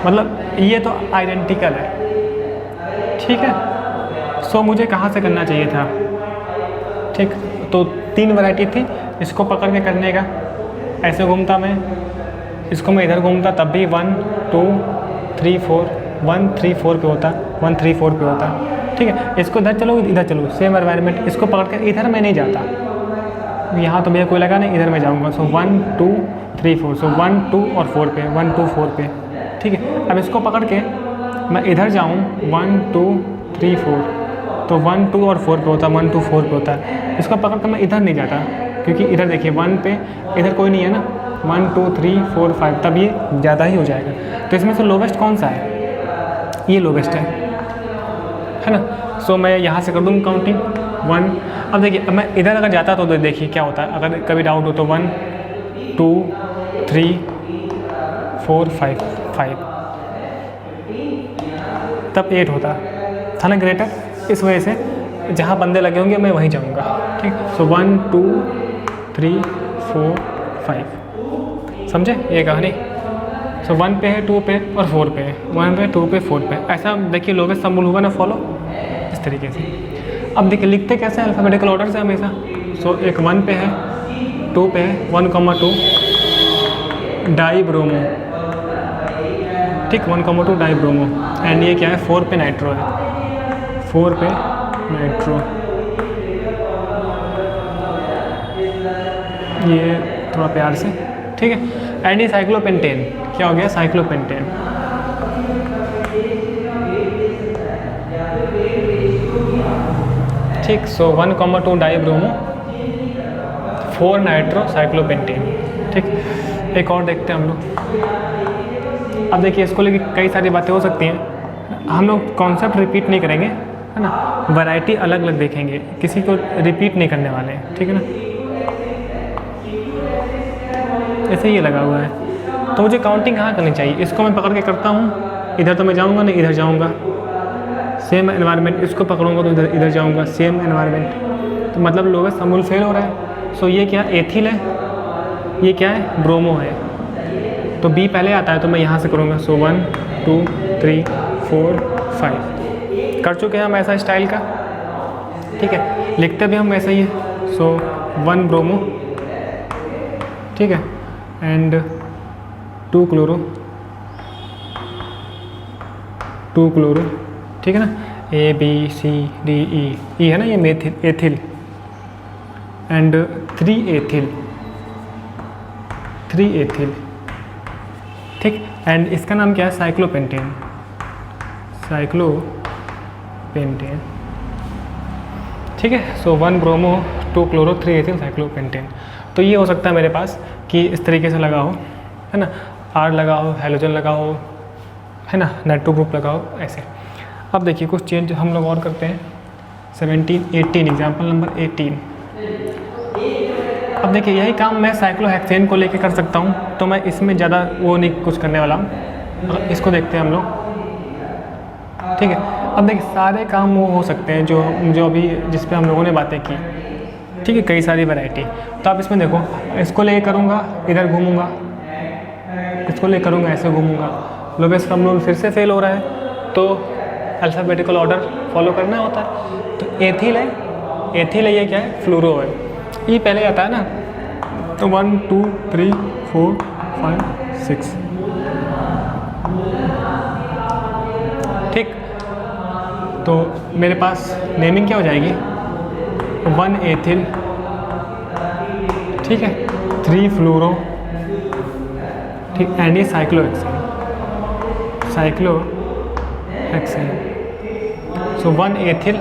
S1: मतलब ये तो आइडेंटिकल है, ठीक है। सो मुझे कहाँ से करना चाहिए था, ठीक। तो 3 वैरायटी थी, इसको पकड़ के करने का, ऐसे घूमता मैं, इसको मैं इधर घूमता तब भी 1 2 3 4, 1 3 4 पे होता, 1 3 4 पे होता, ठीक है। इसको इधर चलो, इधर चलो, सेम एनवायरनमेंट। इसको पकड़ के इधर मैं नहीं जाता, यहाँ तो भैया कोई लगा नहीं, इधर मैं जाऊँगा। सो 1 2 3 4, सो 1 2 और 4 पे, 1 2 4 पे, ठीक है। अब इसको पकड़ के मैं इधर जाऊँ 1 2 3 4, तो 1 2 और 4 पे होता, 1 2 4 पे होता है। इसको पकड़ कर मैं इधर नहीं जाता, क्योंकि इधर देखिए 1 पे इधर कोई नहीं है ना, 1 2 3 4 5, तब ये ज़्यादा ही हो जाएगा। तो इसमें से लोवेस्ट कौन सा है, ये लोवेस्ट है ना। सो मैं यहाँ से कर दूँगा काउंटिंग 1। अब देखिए, अब मैं इधर अगर जाता तो देखिए क्या होता है, अगर कभी डाउट हो तो 1 2 3 4 5 5, तब 8 होता था ना, ग्रेटर। इस वजह से जहाँ बंदे लगे होंगे मैं वहीं जाऊँगा, ठीक। सो 1 2 3 4 5, समझे ये कहानी। सो 1 पे है, 2 पे और 4 पे है, 1 पे 2 पे 4 पे, ऐसा देखिए लोवेस्ट सब होगा ना, फॉलो इस तरीके से। अब देखिए लिखते कैसे हैं, अल्फ़ाबेटिकल ऑर्डर से हमेशा। सो एक 1 पे है, 2 पे है, 1,2 डाईब्रोमो, ठीक, 1,2 डाईब्रोमो। एंड ये क्या है, 4 पे नाइट्रो है, 4 पे नाइट्रो, ये थोड़ा प्यार से, ठीक है। एंडी साइक्लोपेंटेन, क्या हो गया? साइक्लोपेंटेन। ठीक, सो 1,2 डाइब्रोमो 4 नाइट्रो साइक्लोपेंटेन। ठीक, एक और देखते हैं हम लोग। अब देखिए इसको लेके कई सारी बातें हो सकती हैं, हम लोग कॉन्सेप्ट रिपीट नहीं करेंगे, है ना, वैरायटी अलग अलग देखेंगे, किसी को रिपीट नहीं करने वाले हैं, ठीक है ना। ऐसे ये लगा हुआ है तो मुझे काउंटिंग कहाँ करनी चाहिए? इसको मैं पकड़ के करता हूँ, इधर तो मैं जाऊँगा नहीं, इधर जाऊँगा, सेम एनवायरनमेंट। इसको पकड़ूंगा तो इधर जाऊँगा, सेम एनवायरनमेंट। तो मतलब लोवेस्ट समूल फेल हो रहा है। सो ये क्या? एथिल है, ये क्या है? ब्रोमो है। तो बी पहले आता है तो मैं यहाँ से करूँगा। सो 1 2 3 4 5 कर चुके हैं हम ऐसा स्टाइल का, ठीक है। लिखते भी हम ऐसा ही है। सो 1 ब्रोमो, ठीक है, एंड 2 क्लोरो, 2 क्लोरो, ठीक है ना। A B C D E, E है ना, ये methyl ethyl, and 3 ethyl, 3 ethyl, ठीक। एंड इसका नाम क्या है? साइक्लोपेंटेन, साइक्लोपेंटेन, ठीक है। सो 1 ब्रोमो 2 क्लोरो 3 एथिल साइक्लोपेंटेन। तो ये हो सकता है मेरे पास कि इस तरीके से लगा हो, है ना, R लगा हो, हेलोजन लगा हो, है ना, नाइट्रो ग्रुप लगा हो, ऐसे। अब देखिए कुछ चेंज हम लोग और करते हैं। 18 एग्जाम्पल नंबर 18। अब देखिए यही काम मैं साइक्लोहेक्सेन को लेके कर सकता हूँ, तो मैं इसमें ज़्यादा वो नहीं कुछ करने वाला हूँ। इसको देखते हैं हम लोग, ठीक है। अब देखिए सारे काम वो हो सकते हैं जो अभी जिस पे हम लोगों ने बातें की, ठीक है, कई सारी वैरायटी। तो आप इसमें देखो, इसको ले करूँगा, इधर घूमूंगा, इसको ले करूँगा, ऐसे घूमूंगा, लोवेस्ट समूल फिर से फेल हो रहा है, तो अल्फ़ाबेटिकल ऑर्डर फॉलो करना होता है। तो एथिल है, एथिल है, ये क्या है? फ्लोरो है। ये पहले आता है ना, तो 1 2 3 4 5 6, ठीक। तो मेरे पास नेमिंग क्या हो जाएगी? 1 एथिल, ठीक है, 3 फ्लोरो, ठीक, एंड ये साइक्लोहेक्सेन, साइक्लोहेक्सेन। सो 1 एथिल,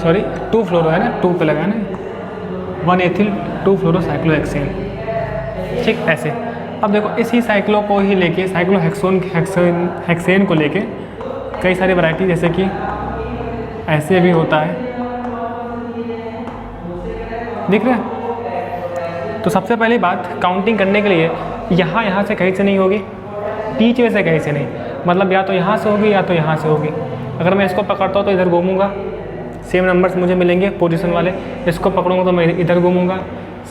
S1: सॉरी 2 फ्लोरो है ना, 2 पे लगा ना, 1 एथिल 2 फ्लोरो साइक्लोहेक्सेन, ठीक, ऐसे। अब देखो इसी साइक्लो को ही लेके, साइक्लोहेक्सेन को लेके कई सारी वैरायटी, जैसे कि ऐसे भी होता है, दिख रहा है। तो सबसे पहली बात, काउंटिंग करने के लिए यहाँ से कहीं से नहीं होगी, बीच में से कहीं से नहीं, मतलब या तो यहाँ से होगी या तो यहाँ से होगी। अगर मैं इसको पकड़ता हूँ तो इधर घूमूंगा, सेम नंबर्स मुझे मिलेंगे पोजीशन वाले। इसको पकड़ूंगा तो मैं इधर घूमूंगा,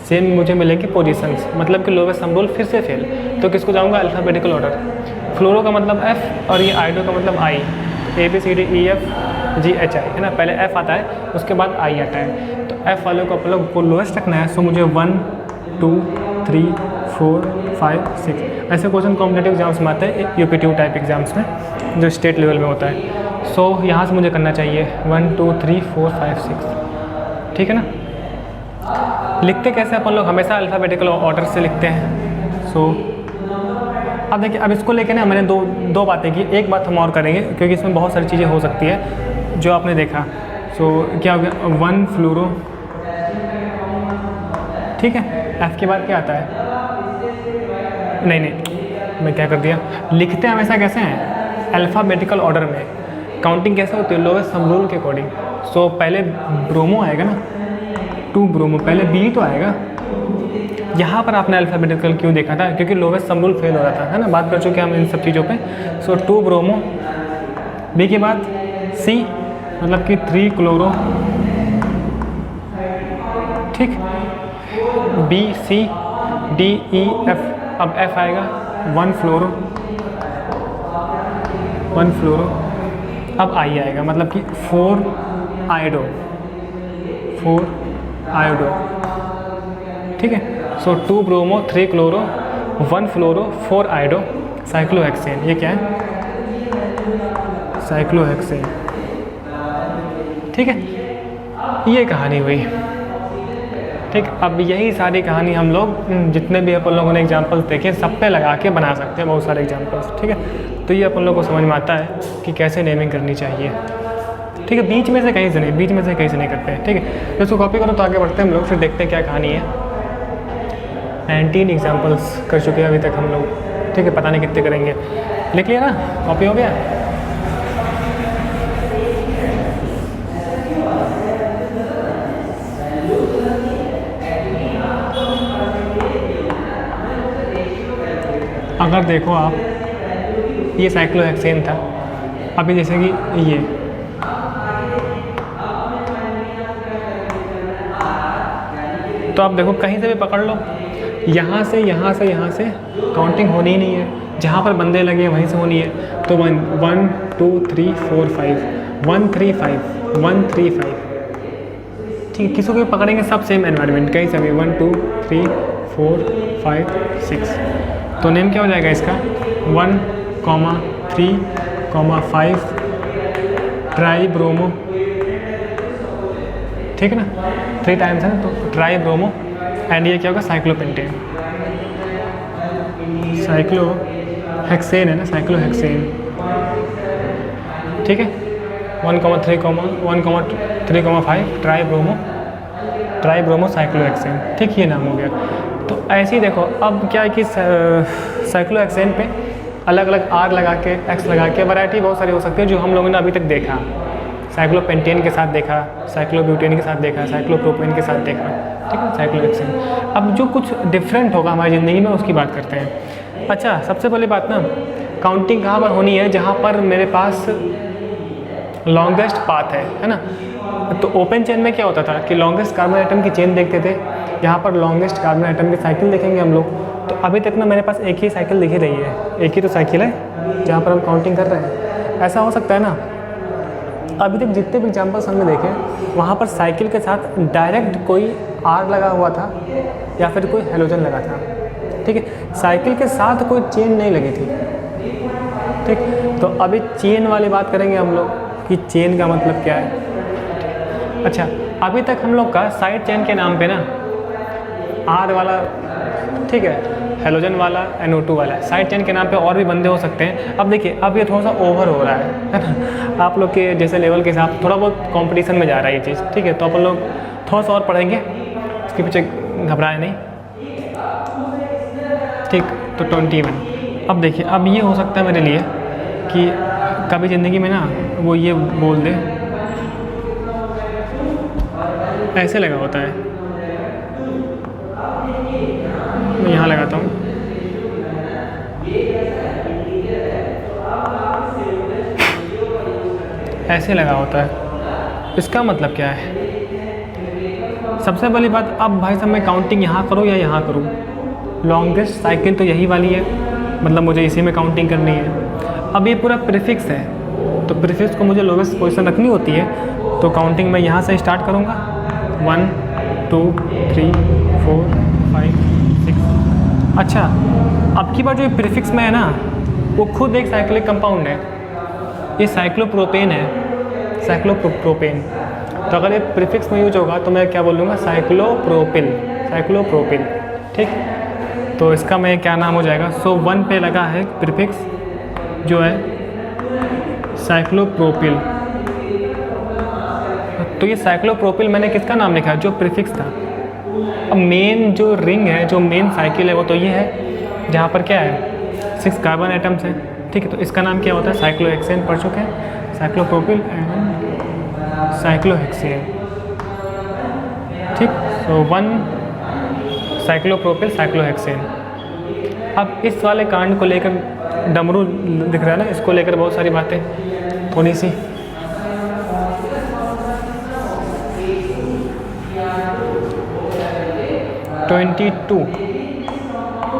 S1: सेम मुझे मिलेंगे पोजीशंस, मतलब कि लोवेस्ट समूल फिर से फेल। तो किसको जाऊँगा? Alphabetical order. फ्लोरो का मतलब F और ये आइडो का मतलब I, A B C D E F G H I, है ना, पहले F आता है उसके बाद I आता है। तो F वाले को अपन लोग को लोवेस्ट रखना है। सो मुझे 1 2 3 4 5 6 ऐसे क्वेश्चन कॉम्पिटेटिव एग्जाम्स में आते हैं, UP2 टाइप एग्जाम्स में, जो स्टेट लेवल में होता है। सो यहाँ से मुझे करना चाहिए 1 2 3 4 5 6, ठीक है ना। लिखते कैसे अपन लोग? हमेशा अल्फ़ाबेटिकल ऑर्डर से लिखते हैं। सो अब देखिए, अब इसको लेके ना मैंने दो बातें की, एक बात हम और करेंगे क्योंकि इसमें बहुत सारी चीज़ें हो सकती है जो आपने देखा। सो क्या हो गया? 1 फ्लोरो, ठीक है। F के बाद क्या आता है? नहीं, मैं क्या कर दिया, लिखते हमेशा कैसे हैं? अल्फ़ाबेटिकल ऑर्डर में। काउंटिंग कैसे होती है? लोवेस्ट समूल के अकॉर्डिंग। सो पहले ब्रोमो आएगा ना, 2 ब्रोमो, पहले बी तो आएगा। यहाँ पर आपने अल्फ़ाबेटिकल क्यों देखा था? क्योंकि लोवेस्ट समूल फेल हो रहा था, है ना, बात कर चुके हैं हम इन सब चीज़ों पे। सो 2 ब्रोमो, बी के बाद सी, मतलब कि 3 क्लोरो, ठीक, B C D E F, अब एफ आएगा 1 फ्लोरो, 1 फ्लोरो, अब आई आएगा, मतलब कि 4 आयोडो, 4 आयोडो, ठीक है। सो 2 ब्रोमो 3 क्लोरो 1 फ्लोरो 4 आयोडो साइक्लोहेक्सेन। ये क्या है? साइक्लोहेक्सेन, ठीक है। ये कहानी हुई। ठीक, अब यही सारी कहानी हम लोग जितने भी अपन लोगों ने एग्जाम्पल्स देखे सब पे लगा के बना सकते हैं बहुत सारे एग्जाम्पल्स। ठीक है, तो ये अपन लोग को समझ में आता है कि कैसे नेमिंग करनी चाहिए। ठीक है, बीच में से कहीं से नहीं करते हैं। ठीक है, तो इसको कॉपी करो तो आगे बढ़ते हैं हम लोग, फिर देखते हैं क्या कहानी है। 19 एग्जाम्पल्स कर चुके हैं अभी तक हम लोग। ठीक है, पता नहीं कितने करेंगे। लिख लिया ना, कॉपी हो गया। अगर देखो आप, ये साइक्लोहेक्सेन था, अभी जैसे कि ये तो आप देखो कहीं से भी पकड़ लो, यहाँ से काउंटिंग होनी ही नहीं है। जहाँ पर बंदे लगे हैं वहीं से होनी है। तो 1 2 3 4 5 1 3 5 1 3 5। ठीक है, किसी को भी पकड़ेंगे सब सेम एनवायरनमेंट, कहीं से भी 1 2 3 4 5 6। तो नेम क्या हो जाएगा इसका 1 3 5 ट्राई ब्रोमो। ठीक है ना, 3 टाइम्स है ना, तो ट्राई ब्रोमो। एंड ये क्या होगा साइक्लोपेंटेन, साइक्लोहेक्सेन है ना, साइक्लोहेक्सेन। ठीक है, 1 3 5 ट्राई ब्रोमो साइक्लोहेक्सेन। ठीक, ये नाम हो गया। तो ऐसे ही देखो, अब क्या है कि साइक्लोहेक्सेन पे अलग अलग आर लगा के एक्स लगा के वैरायटी बहुत सारी हो सकती है जो हम लोगों ने अभी तक देखा। साइक्लोपेंटेन के साथ देखा, साइक्लोब्यूटेन के साथ देखा, साइक्लोप्रोपेन के साथ देखा। ठीक है, साइक्लोहेक्सेन। अब जो कुछ डिफरेंट होगा हमारी ज़िंदगी में उसकी बात करते हैं। अच्छा, सबसे पहले बात ना, काउंटिंग कहाँ पर होनी है, जहाँ पर मेरे पास लॉन्गेस्ट पाथ है ना। तो ओपन चेन में क्या होता था कि लॉन्गेस्ट कार्बन आइटम की चेन देखते थे, यहाँ पर लॉन्गेस्ट कार्बन आइटम की साइकिल देखेंगे हम लोग। तो अभी तक ना मेरे पास एक ही साइकिल दिख ही रही है, एक ही तो साइकिल है जहाँ पर हम काउंटिंग कर रहे हैं। ऐसा हो सकता है ना, अभी तक जितने भी एग्जाम्पल्स हमने देखे वहाँ पर साइकिल के साथ डायरेक्ट कोई आर लगा हुआ था या फिर कोई हेलोजन लगा था। ठीक है, साइकिल के साथ कोई चेन नहीं लगी थी। ठीक, तो अभी चेन वाली बात करेंगे हम लोग कि चेन का मतलब क्या है। अच्छा, अभी तक हम लोग का साइड चेन के नाम पे ना आर वाला, ठीक है, हेलोजन वाला, NO2 वाला, साइड चेन के नाम पे और भी बंदे हो सकते हैं। अब देखिए, अब ये थोड़ा सा ओवर हो रहा है ना, आप लोग के जैसे लेवल के हिसाब थोड़ा बहुत कंपटीशन में जा रहा है ये चीज़। ठीक है, तो अपन लोग थोड़ा सा और पढ़ेंगे, उसके पीछे घबराए नहीं। ठीक, तो 21। अब देखिए, अब ये हो सकता है मेरे लिए कि कभी ज़िंदगी में ना वो ये बोल दे, ऐसे लगा होता है, मैं यहाँ लगाता हूँ, ऐसे लगा होता है। इसका मतलब क्या है? सबसे पहली बात, अब भाई साहब मैं काउंटिंग यहाँ करूँ या यहाँ करूँ? लॉन्गेस्ट साइकिल तो यही वाली है, मतलब मुझे इसी में काउंटिंग करनी है। अब ये पूरा प्रीफिक्स है, तो प्रीफिक्स को मुझे लोवेस्ट पोजीशन रखनी होती है, तो काउंटिंग मैं यहाँ से स्टार्ट करूँगा। 1 2 3 4 5 6। अच्छा, अब की बार जो प्रीफिक्स में है ना, वो खुद एक साइक्लिक कंपाउंड है, ये साइक्लोप्रोपेन है, साइक्लोप्रोपेन। तो अगर ये प्रीफिक्स में यूज होगा तो मैं क्या बोलूँगा? Cyclopropyl, cyclopropyl. ठीक, तो इसका मैं क्या नाम हो जाएगा? सो 1 पे लगा है प्रीफिक्स जो है साइक्लोप्रोपिल। तो ये साइक्लोप्रोपिल मैंने किसका नाम लिखा है? जो प्रीफिक्स था। अब मेन जो रिंग है, जो मेन साइकिल है, वो तो ये है जहाँ पर क्या है 6 कार्बन आइटम्स हैं। ठीक है, तो इसका नाम क्या होता है? साइक्लोहेक्सेन पढ़ चुके हैं, साइक्लोप्रोपिल एंड साइक्लोहेक्सेन। ठीक, सो 1 साइक्लोप्रोपिल साइक्लोहेक्सेन। अब इस वाले कांड को लेकर डमरू दिख रहा है ना, इसको लेकर बहुत सारी बातें थोड़ी सी।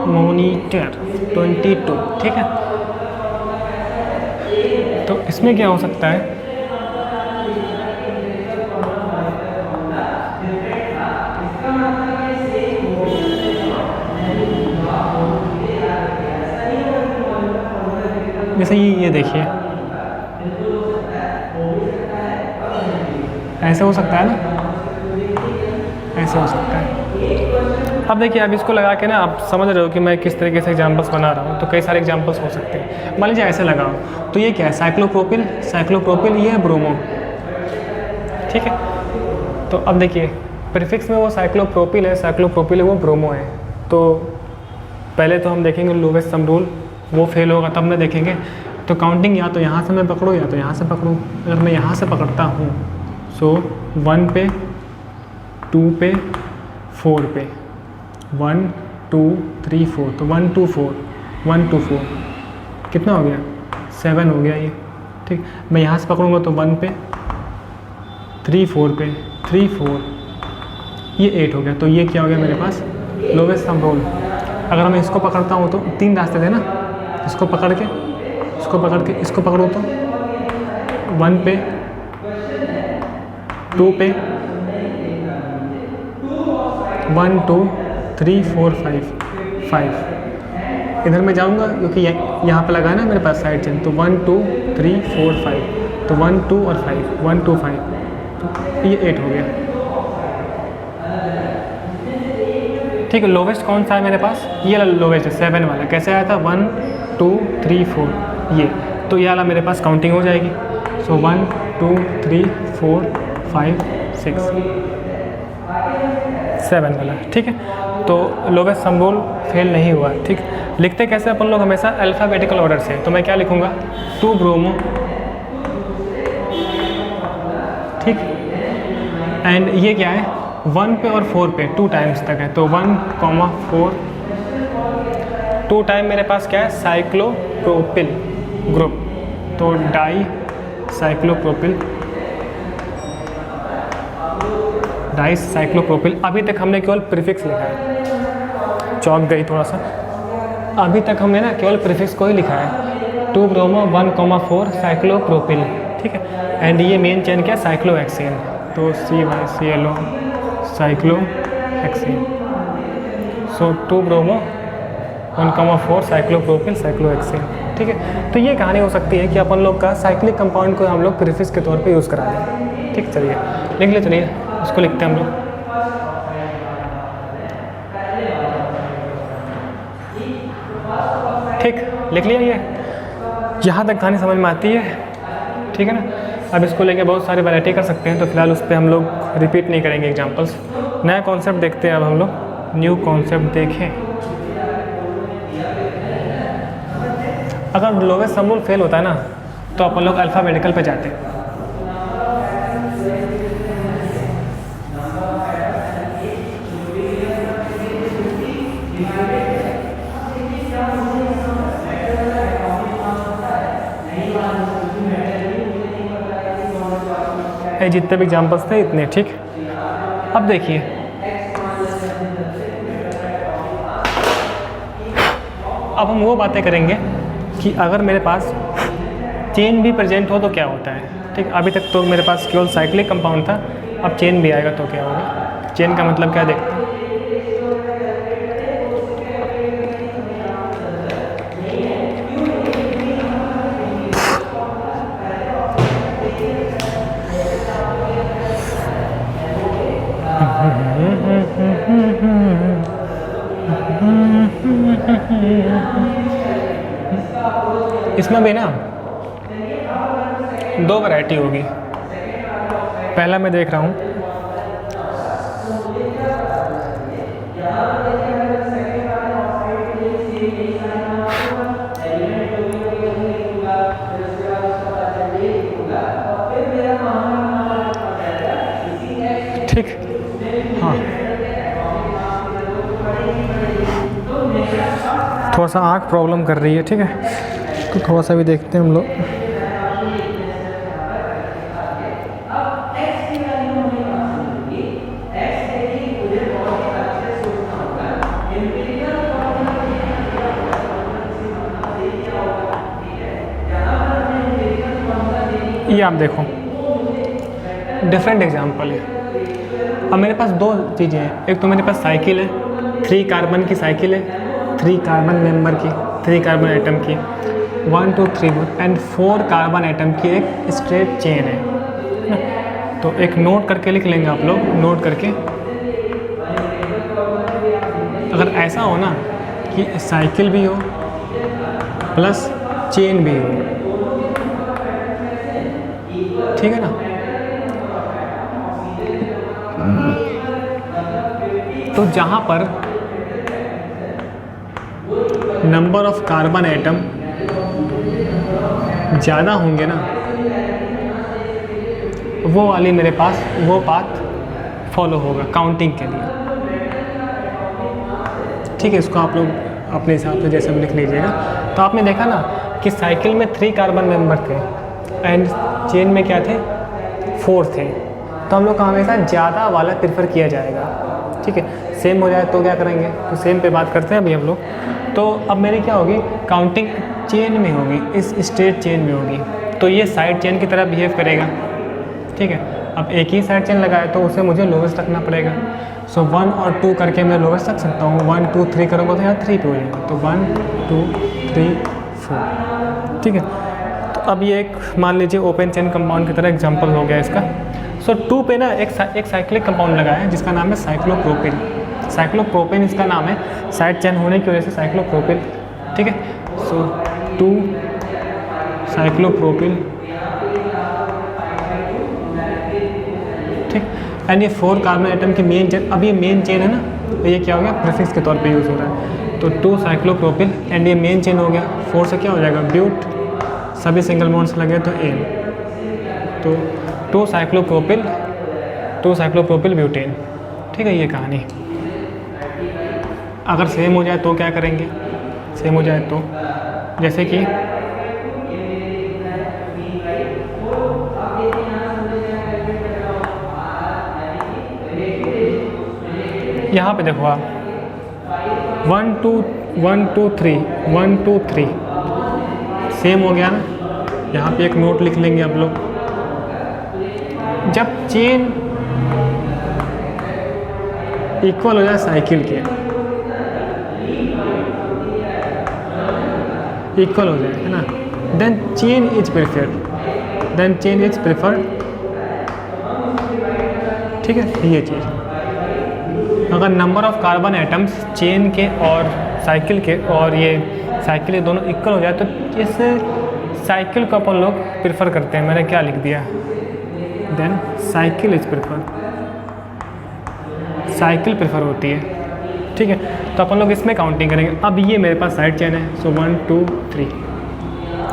S1: मोनीटर 22। ठीक है, तो इसमें क्या हो सकता है? जैसे ये देखिए, ऐसे हो सकता है ना, कैसे हो सकता है। अब देखिए, अब इसको लगा के ना आप समझ रहे हो कि मैं किस तरीके से एग्जांपल्स बना रहा हूँ। तो कई सारे एग्जांपल्स हो सकते हैं। मान लीजिए ऐसे लगाओ, तो ये क्या है, साइक्लोप्रोपिल, साइक्लोप्रोपिल ये है ब्रोमो, ठीक है। तो अब देखिए प्रीफिक्स में वो साइक्लोप्रोपिल है, साइक्लोप्रोपिल है वो ब्रोमो है। तो पहले तो हम देखेंगे लोवेस्ट सम रूल, वो फेल होगा तब मैं देखेंगे। तो काउंटिंग या तो यहाँ से मैं पकड़ूँ या तो यहाँ से पकड़ूँ। अगर मैं यहाँ से पकड़ता हूँ सो 1 पे, 2 पे, 4 पे, 1 2 3 4, तो 1 2 4, 1 2 4 कितना हो गया, 7 हो गया ये, ठीक। मैं यहाँ से पकड़ूँगा तो 1 पे, 3 4 पे, 3 4, ये 8 हो गया। तो ये क्या हो गया मेरे पास, लोवेस्ट सम रूल। अगर मैं इसको पकड़ता हूँ तो 3 रास्ते थे ना, इसको पकड़ के, इसको पकड़ के, इसको पकड़ो तो 1 पे, 2 पे, 1 2 3 4 5, इधर मैं जाऊँगा क्योंकि यहाँ पे लगा है ना मेरे पास साइड चेन। तो 1 2 3 4 5, तो 1 2 और 5, 1 2 5, तो ये 8 हो गया, ठीक है। लोवेस्ट कौन सा है मेरे पास, ये लोवेस्ट है 7 वाला। कैसे आया था, 1 2 3 4 ये, तो ये वाला मेरे पास काउंटिंग हो जाएगी। सो 1 2 3 4 5 6 7 वाला, ठीक है। तो लोवेस्ट सम रूल फेल नहीं हुआ, ठीक। लिखते कैसे अपन लोग हमेशा अल्फ़ाबेटिकल ऑर्डर से। तो मैं क्या लिखूँगा, 2 ब्रोमो, ठीक। एंड ये क्या है, 1 पे और 4 पे 2 टाइम्स तक है। तो 1 4, 2 टाइम मेरे पास क्या है, साइक्लोप्रोपिल ग्रुप, तो डाई साइक्लोप्रोपिल, डाई साइक्लोप्रोपिल। अभी तक हमने केवल प्रीफिक्स लिखा है, चौंक गई थोड़ा सा। अभी तक हमने ना केवल प्रीफिक्स को ही लिखा है, 2 ब्रोमो 1 4 साइक्लोप्रोपिल, ठीक है। एंड ये मेन चेन क्या है, साइक्लोहेक्सेन, तो CYCLO साइक्लोहेक्सेन। सो 2 ब्रोमो 1 4 साइक्लोप्रोपिल साइक्लोहेक्सेन, ठीक है। तो ये कहानी हो सकती है कि अपन लोग का साइक्लिक कंपाउंड को हम लोग प्रीफिक्स के तौर पे यूज़ करा दें, ठीक। चलिए लिख ले, चलिए उसको लिखते हैं हम लोग। ठीक, लिख लिया ये, यहाँ तक कहानी समझ में आती है, ठीक है ना। अब इसको लेके बहुत सारी वैरायटी कर सकते हैं, तो फिलहाल उस पर हम लोग रिपीट नहीं करेंगे एग्जांपल्स। नया कॉन्सेप्ट देखते हैं अब हम लोग, न्यू कॉन्सेप्ट देखें। अगर लोवेस्ट सम रूल फेल होता है ना, तो अपन लोग अल्फ़ाबेटिकल पे जाते हैं। जितने भी एग्जाम्पल्स थे इतने, ठीक। अब देखिए, अब हम वो बातें करेंगे कि अगर मेरे पास चेन भी प्रेजेंट हो तो क्या होता है, ठीक। अभी तक तो मेरे पास केवल साइक्लिक कंपाउंड था, अब चेन भी आएगा तो क्या होगा। चेन का मतलब क्या देखते हैं, इसमें भी ना 2 वैरायटी होगी। पहला मैं देख रहा हूँ, ठीक, हाँ। थोड़ा सा आँख प्रॉब्लम कर रही है, ठीक है, तो थोड़ा सा भी देखते हैं हम लोग। ये आप देखो, डिफरेंट एग्जांपल है। अब मेरे पास 2 चीज़ें हैं, एक तो मेरे पास साइकिल है, 3 कार्बन की साइकिल है, 3 कार्बन मेंबर की, 3 कार्बन एटम की, 1 2 3 एंड 4 कार्बन एटम की एक स्ट्रेट चेन है ना। तो एक नोट करके लिख लेंगे आप लोग, नोट करके ऐसा हो ना कि साइकिल भी हो प्लस चेन भी हो, ठीक है ना। तो जहाँ पर नंबर ऑफ कार्बन एटम ज़्यादा होंगे ना, वो वाली मेरे पास वो पाथ फॉलो होगा काउंटिंग के लिए, ठीक है। इसको आप लोग अपने हिसाब से जैसे भी लिख लीजिएगा। तो आपने देखा ना कि साइकिल में 3 कार्बन मेंबर थे एंड चेन में क्या थे, 4 थे। तो हम लोग का हमेशा ज़्यादा वाला प्रेफर किया जाएगा, ठीक है। सेम हो जाए तो क्या करेंगे, तो सेम पे बात करते हैं अभी हम लोग। तो अब मेरी क्या होगी, काउंटिंग चेन में होगी, इस स्ट्रेट चेन में होगी, तो ये साइड चेन की तरह बिहेव करेगा, ठीक है। अब एक ही साइड चेन लगाए तो उसे मुझे लोवेस्ट रखना पड़ेगा। सो 1 और 2 करके मैं लोवेस्ट रख सकता हूँ। 1 2 3 करूँगा तो यहाँ 3 पे हो जाएगा, तो 1 2 3 4, ठीक है। तो अब ये एक मान लीजिए ओपन चेन कंपाउंड की तरह एग्जांपल हो गया इसका। सो 2 पे ना एक साइक्लिक कंपाउंड लगा है जिसका नाम है साइक्लोप्रोपिल। साइक्लोप्रोपेन इसका नाम है, साइड चेन होने की वजह से साइक्लोप्रोपिल, ठीक है। सो 2 साइक्लोप्रोपिल, ठीक। एंड ये 4 कार्बन एटम की मेन चेन, अब ये मेन चेन है ना, तो ये क्या हो गया, प्रीफिक्स के तौर पे यूज़ हो रहा है। तो 2 साइक्लोप्रोपिल एंड ये मेन चेन हो गया। 4 से क्या हो जाएगा, ब्यूट, सभी सिंगल बॉन्ड्स लगे तो एन, तो 2 साइक्लोप्रोपिल ब्यूटेन, ठीक है। ये कहानी अगर सेम हो जाए तो क्या करेंगे, सेम हो जाए तो जैसे कि यहाँ पे देखो आप 1 2 1 2 3 1 2 3 सेम हो गया ना। यहाँ पे एक नोट लिख लेंगे आप लोग, जब चेन इक्वल हो जाए साइकिल के, इक्वल हो जाए, है ना, देन चेन इज प्रेफर्ड, ठीक है। ये चीज़ अगर number of carbon atoms chain के और साइकिल के, और ये साइकिल के दोनों इक्वल हो जाए तो इस साइकिल को अपन लोग प्रेफर करते हैं। मैंने क्या लिख दिया, then cycle is prefer, cycle prefer होती है, ठीक है। तो अपन लोग इसमें काउंटिंग करेंगे। अब ये मेरे पास साइड चेन है, सो 1 2 3,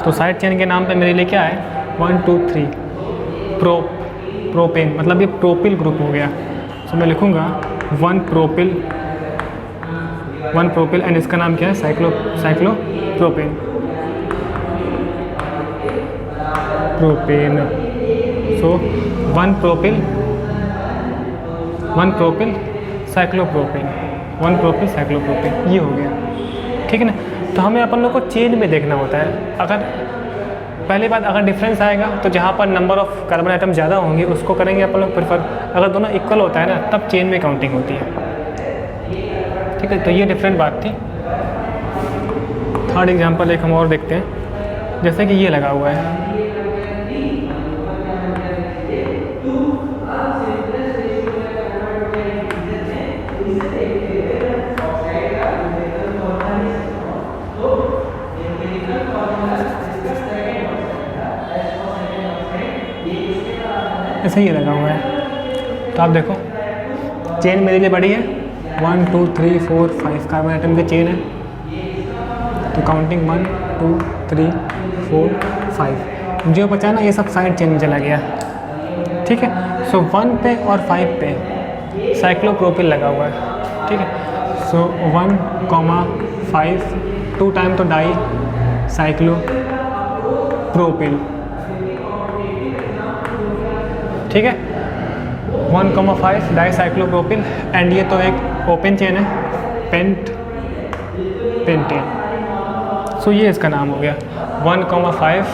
S1: तो साइड चेन के नाम पे मेरे लिए क्या है, 1 2 3 प्रोपेन, मतलब ये प्रोपिल ग्रुप हो गया। सो मैं लिखूँगा 1 प्रोपिल एंड इसका नाम क्या है, साइक्लोप्रोपेन। सो 1 प्रोपिल साइक्लोप्रोपेन, ये हो गया, ठीक है ना। तो हमें अपन लोग को चेन में देखना होता है। अगर पहली बात, अगर डिफरेंस आएगा तो जहाँ पर नंबर ऑफ कार्बन आइटम ज़्यादा होंगे उसको करेंगे अपन लोग प्रेफर। अगर दोनों इक्वल होता है ना तब चेन में काउंटिंग होती है, ठीक है। तो ये डिफरेंट बात थी। थर्ड एग्जांपल एक हम और देखते हैं, जैसे कि ये लगा हुआ है, ऐसे ही लगा हुआ है। तो आप देखो चेन मेरे लिए बड़ी है, 1 2 3 4 5 कार्बन आइटम की चेन है। तो काउंटिंग 1 2 3 4 5, जो बचा ना ये सब साइड चेन में चला गया, ठीक है। सो 1 पे और 5 पे साइक्लोप्रोपिल लगा हुआ है, ठीक है। सो 1 5 2 टाइम तो डाई साइक्लोप्रोपिल, ठीक है। 1 5 डाई साइक्लोप्रोपिल एंड ये तो एक ओपन चेन है, पेंटेन। सो ये इसका नाम हो गया 1 5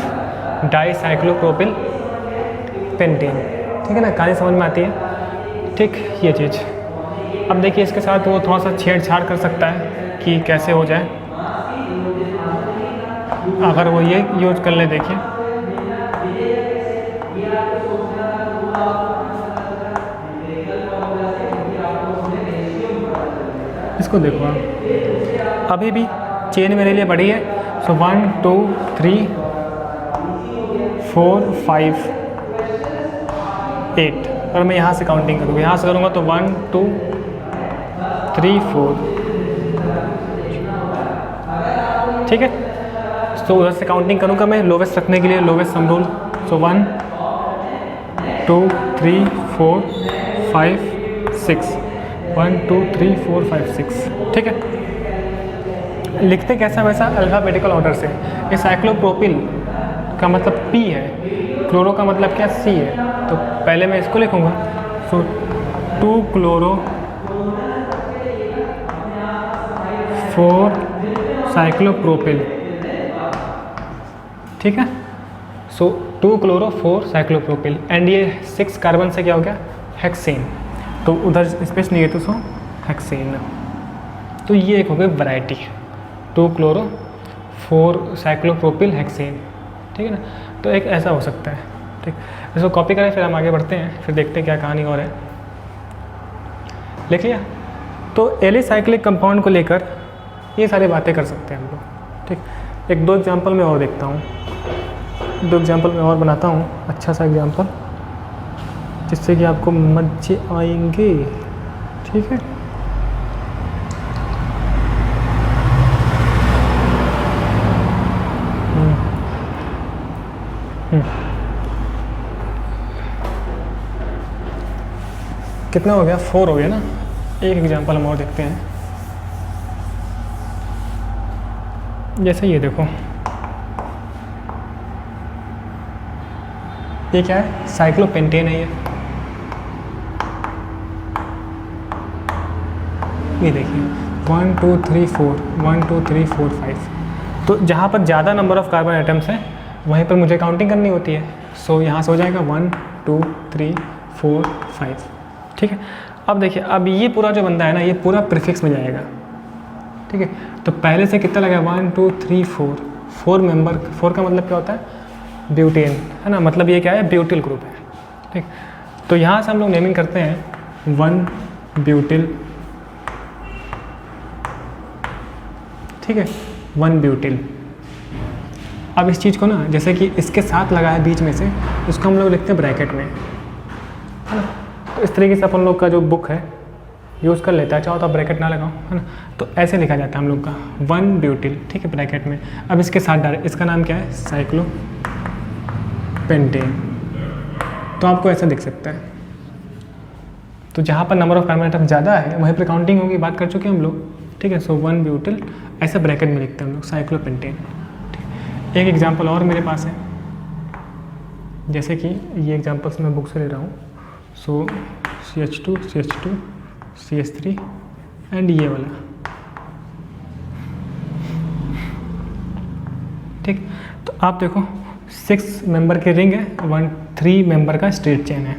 S1: डाई साइक्लोप्रोपिल पेंटेन, ठीक है ना। कहानी समझ में आती है, ठीक। ये चीज़ अब देखिए इसके साथ वो थोड़ा सा छेड़छाड़ कर सकता है कि कैसे हो जाए। अगर वो ये यूज कर ले, देखिए इसको देखो आप, अभी भी चेन मेरे लिए बड़ी है। सो 1 2 3 4 5 8, और मैं यहाँ से काउंटिंग करूँगा, यहाँ से करूँगा तो 1 2 3 4, ठीक है। तो उधर से काउंटिंग करूँगा मैं लोवेस्ट रखने के लिए, लोवेस्ट सम रूल। सो 1 2 3 4 5 6, 1 2 3 4 5 6, ठीक है। लिखते कैसा वैसा अल्फ़ाबेटिकल ऑर्डर से। ये साइक्लोप्रोपिल का मतलब P है, क्लोरो का मतलब क्या C है, तो पहले मैं इसको लिखूँगा। सो 2 क्लोरो 4 साइक्लोप्रोपिल, ठीक है। सो 2 क्लोरो 4 साइक्लोप्रोपिल, एंड ये 6 कार्बन से क्या हो गया, हेक्सेन। तो उधर स्पेस नहीं है तो सो हेक्सेन। तो ये एक हो गई वैरायटी, 2 क्लोरो 4 साइक्लोप्रोपिल हेक्सेन, ठीक है ना। तो एक ऐसा हो सकता है, ठीक। इसको कॉपी करें, फिर हम आगे बढ़ते हैं, फिर देखते हैं क्या कहानी और है। लिख लिया। तो एलिसाइक्लिक कंपाउंड को लेकर ये सारी बातें कर सकते हैं हम लोग, ठीक। एक दो एग्जांपल मैं और देखता हूँ, 2 एग्जांपल मैं और बनाता हूँ, अच्छा सा एग्जांपल, जिससे कि आपको मज़े आएंगे, ठीक है। कितना हो गया, 4 हो गया ना। एक एग्जांपल हम और देखते हैं, जैसे ये देखो, ये क्या है, साइक्लोपेंटेन है ये देखिए 1 2 3 4 1 2 3 4 5। तो जहाँ पर ज़्यादा नंबर ऑफ़ कार्बन आइटम्स हैं वहीं पर मुझे काउंटिंग करनी होती है। सो यहाँ से हो जाएगा 1 2 3 4 5, ठीक है। अब देखिए, अब ये पूरा जो बंदा है ना, ये पूरा प्रीफिक्स में जाएगा, ठीक है। तो पहले से कितना लगा, 1 2 3 4, 4 मेंबर, 4 का मतलब क्या होता है, ब्यूटेन, है ना, मतलब ये क्या है, ब्यूटिल ग्रुप है, ठीक। तो यहाँ से हम लोग नेमिंग करते हैं 1 ब्यूटिल, ठीक है, 1 ब्यूटिल। अब इस चीज़ को ना, जैसे कि इसके साथ लगा है बीच में से, उसको हम लोग लिखते हैं ब्रैकेट में, है ना। तो इस तरीके से अपन लोग का जो बुक है यूज़ कर लेता है, चाहो तो आप ब्रैकेट ना लगाओ, है ना। तो ऐसे लिखा जाता है हम लोग का 1 ब्यूटिल, ठीक है, ब्रैकेट में। अब इसके साथ डायरेक्ट, इसका नाम क्या है, साइक्लो पेंटेन। तो आपको ऐसा दिख सकता है। तो जहाँ पर नंबर ऑफ कार्बन आइटम ज़्यादा है वहीं पर काउंटिंग होगी, बात कर चुके हैं हम लोग, ठीक है। सो 1 ब्यूटिल ऐसे ब्रैकेट में लिखते हैं हम लोग, साइक्लोपेंटेन। एक एग्जांपल और मेरे पास है, जैसे कि ये एग्जांपल्स मैं बुक से ले रहा हूँ। सो CH2 CH2 CH3 एंड ये वाला, ठीक। तो आप देखो 6 मेंबर की रिंग है, 3 मेंबर का स्ट्रेट चेन है।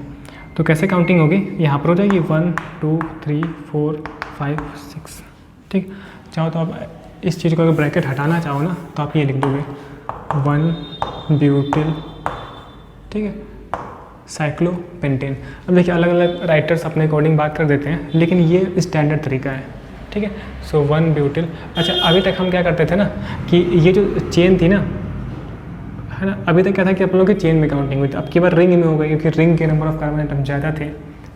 S1: तो कैसे काउंटिंग होगी, यहाँ पर हो जाएगी 1 2 3 4 5 6, ठीक। चाहो तो आप इस चीज़ को अगर ब्रैकेट हटाना चाहो ना, तो आप ये लिख दोगे 1 ब्यूटिल, ठीक है, साइक्लोपेंटेन। अब देखिए, अलग अलग राइटर्स अपने अकॉर्डिंग बात कर देते हैं, लेकिन ये स्टैंडर्ड तरीका है, ठीक है। सो 1 ब्यूटिल। अच्छा, अभी तक हम क्या करते थे ना, कि ये जो चेन थी ना, है ना, अभी तक क्या था कि अपन लोग की चेन में काउंटिंग हुई थी। अब की बार रिंग में हो गई, क्योंकि रिंग के नंबर ऑफ कार्बन आइटम ज़्यादा थे,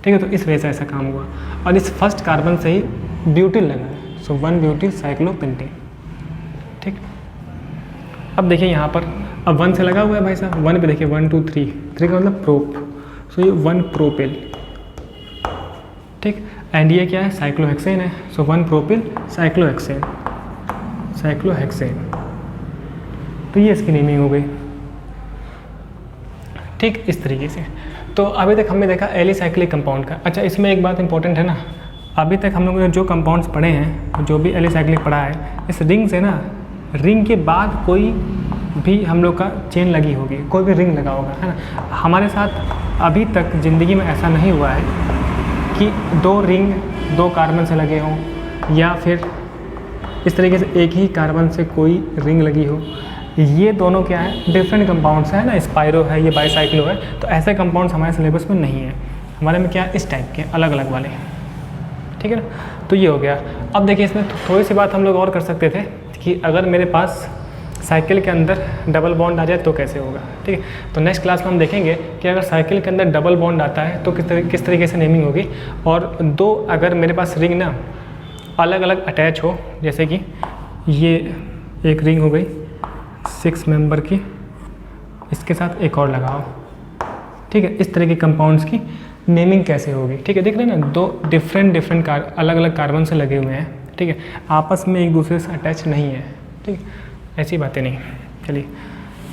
S1: ठीक है। तो इस वजह से ऐसा काम हुआ, और इस फर्स्ट कार्बन से ही ब्यूटिल लगा है। सो 1 ब्यूटिल साइक्लोपेंटेन, ठीक। अब देखिए यहाँ पर, अब 1 से लगा हुआ है भाई साहब, 1 पे देखिए 1 2 3, 3 का मतलब प्रोप। सो ये 1 प्रोपिल, ठीक। एंड ये क्या है, साइक्लोहेक्सेन है। सो 1 प्रोपिल साइक्लोहेक्सेन, साइक्लोहेक्सेन। तो ये इसकी नेमिंग हो गई, ठीक, इस तरीके से। तो अभी तक हमने देखा एलिसाइक्लिक कंपाउंड का। अच्छा, इसमें एक बात इंपॉर्टेंट है ना, अभी तक हम लोगों ने जो कंपाउंड्स पढ़े हैं, जो भी एलिसाइक्लिक पढ़ा है, इस रिंग से ना, रिंग के बाद कोई भी हम लोग का चेन लगी होगी, कोई भी रिंग लगा होगा, है ना। हमारे साथ अभी तक ज़िंदगी में ऐसा नहीं हुआ है कि 2 रिंग 2 कार्बन से लगे हों, या फिर इस तरीके से एक ही कार्बन से कोई रिंग लगी हो। ये दोनों क्या है, डिफरेंट कंपाउंड्स है ना, स्पायरो है, ये बाईसाइक्लो है। तो ऐसे कंपाउंड्स हमारे सिलेबस में नहीं है, हमारे में क्या है, इस टाइप के अलग अलग वाले, ठीक। ठीक है ना। तो ये हो गया। अब देखिए इसमें थोड़ी सी बात हम लोग और कर सकते थे कि अगर मेरे पास साइकिल के अंदर डबल बॉन्ड आ जाए तो कैसे होगा, ठीक है। तो नेक्स्ट क्लास में हम देखेंगे कि अगर साइकिल के अंदर डबल बॉन्ड आता है तो किस तरीके से नेमिंग होगी। और दो अगर मेरे पास रिंग ना अलग अलग अटैच हो, जैसे कि ये एक रिंग हो गई 6 मेंबर की, इसके साथ एक और लगाओ, ठीक है। इस तरह के कंपाउंड्स की नेमिंग कैसे होगी, ठीक है। देख रहे हैं ना, दो डिफरेंट अलग अलग कार्बन से लगे हुए हैं, ठीक है, आपस में एक दूसरे से अटैच नहीं है, ठीक है, ऐसी बातें नहीं। चलिए,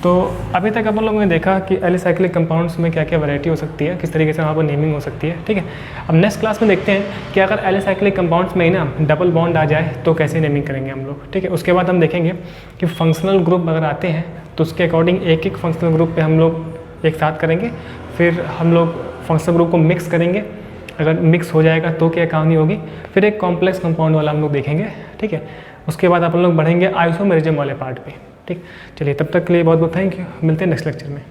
S1: तो अभी तक अपन लोगों ने देखा कि एलिसाइक्लिक कंपाउंड्स में क्या क्या वैरायटी हो सकती है, किस तरीके से वहाँ पर नेमिंग हो सकती है, ठीक है। अब नेक्स्ट क्लास में देखते हैं कि अगर एलिसाइक्लिक कंपाउंड्स में ही ना डबल बॉन्ड आ जाए तो कैसे नेमिंग करेंगे हम लोग, ठीक है। उसके बाद हम देखेंगे कि फंक्शनल ग्रुप अगर आते हैं तो उसके अकॉर्डिंग एक एक फंक्शनल ग्रुप पे हम लोग एक साथ करेंगे, फिर हम लोग फंक्शनल ग्रुप को मिक्स करेंगे, अगर मिक्स हो जाएगा तो क्या कहानी होगी, फिर एक कॉम्प्लेक्स कंपाउंड वाला हम लोग देखेंगे, ठीक है। उसके बाद अपन लोग बढ़ेंगे आइसोमेरिज्म वाले पार्ट पे, ठीक। चलिए, तब तक के लिए बहुत बहुत थैंक यू, मिलते हैं नेक्स्ट लेक्चर में।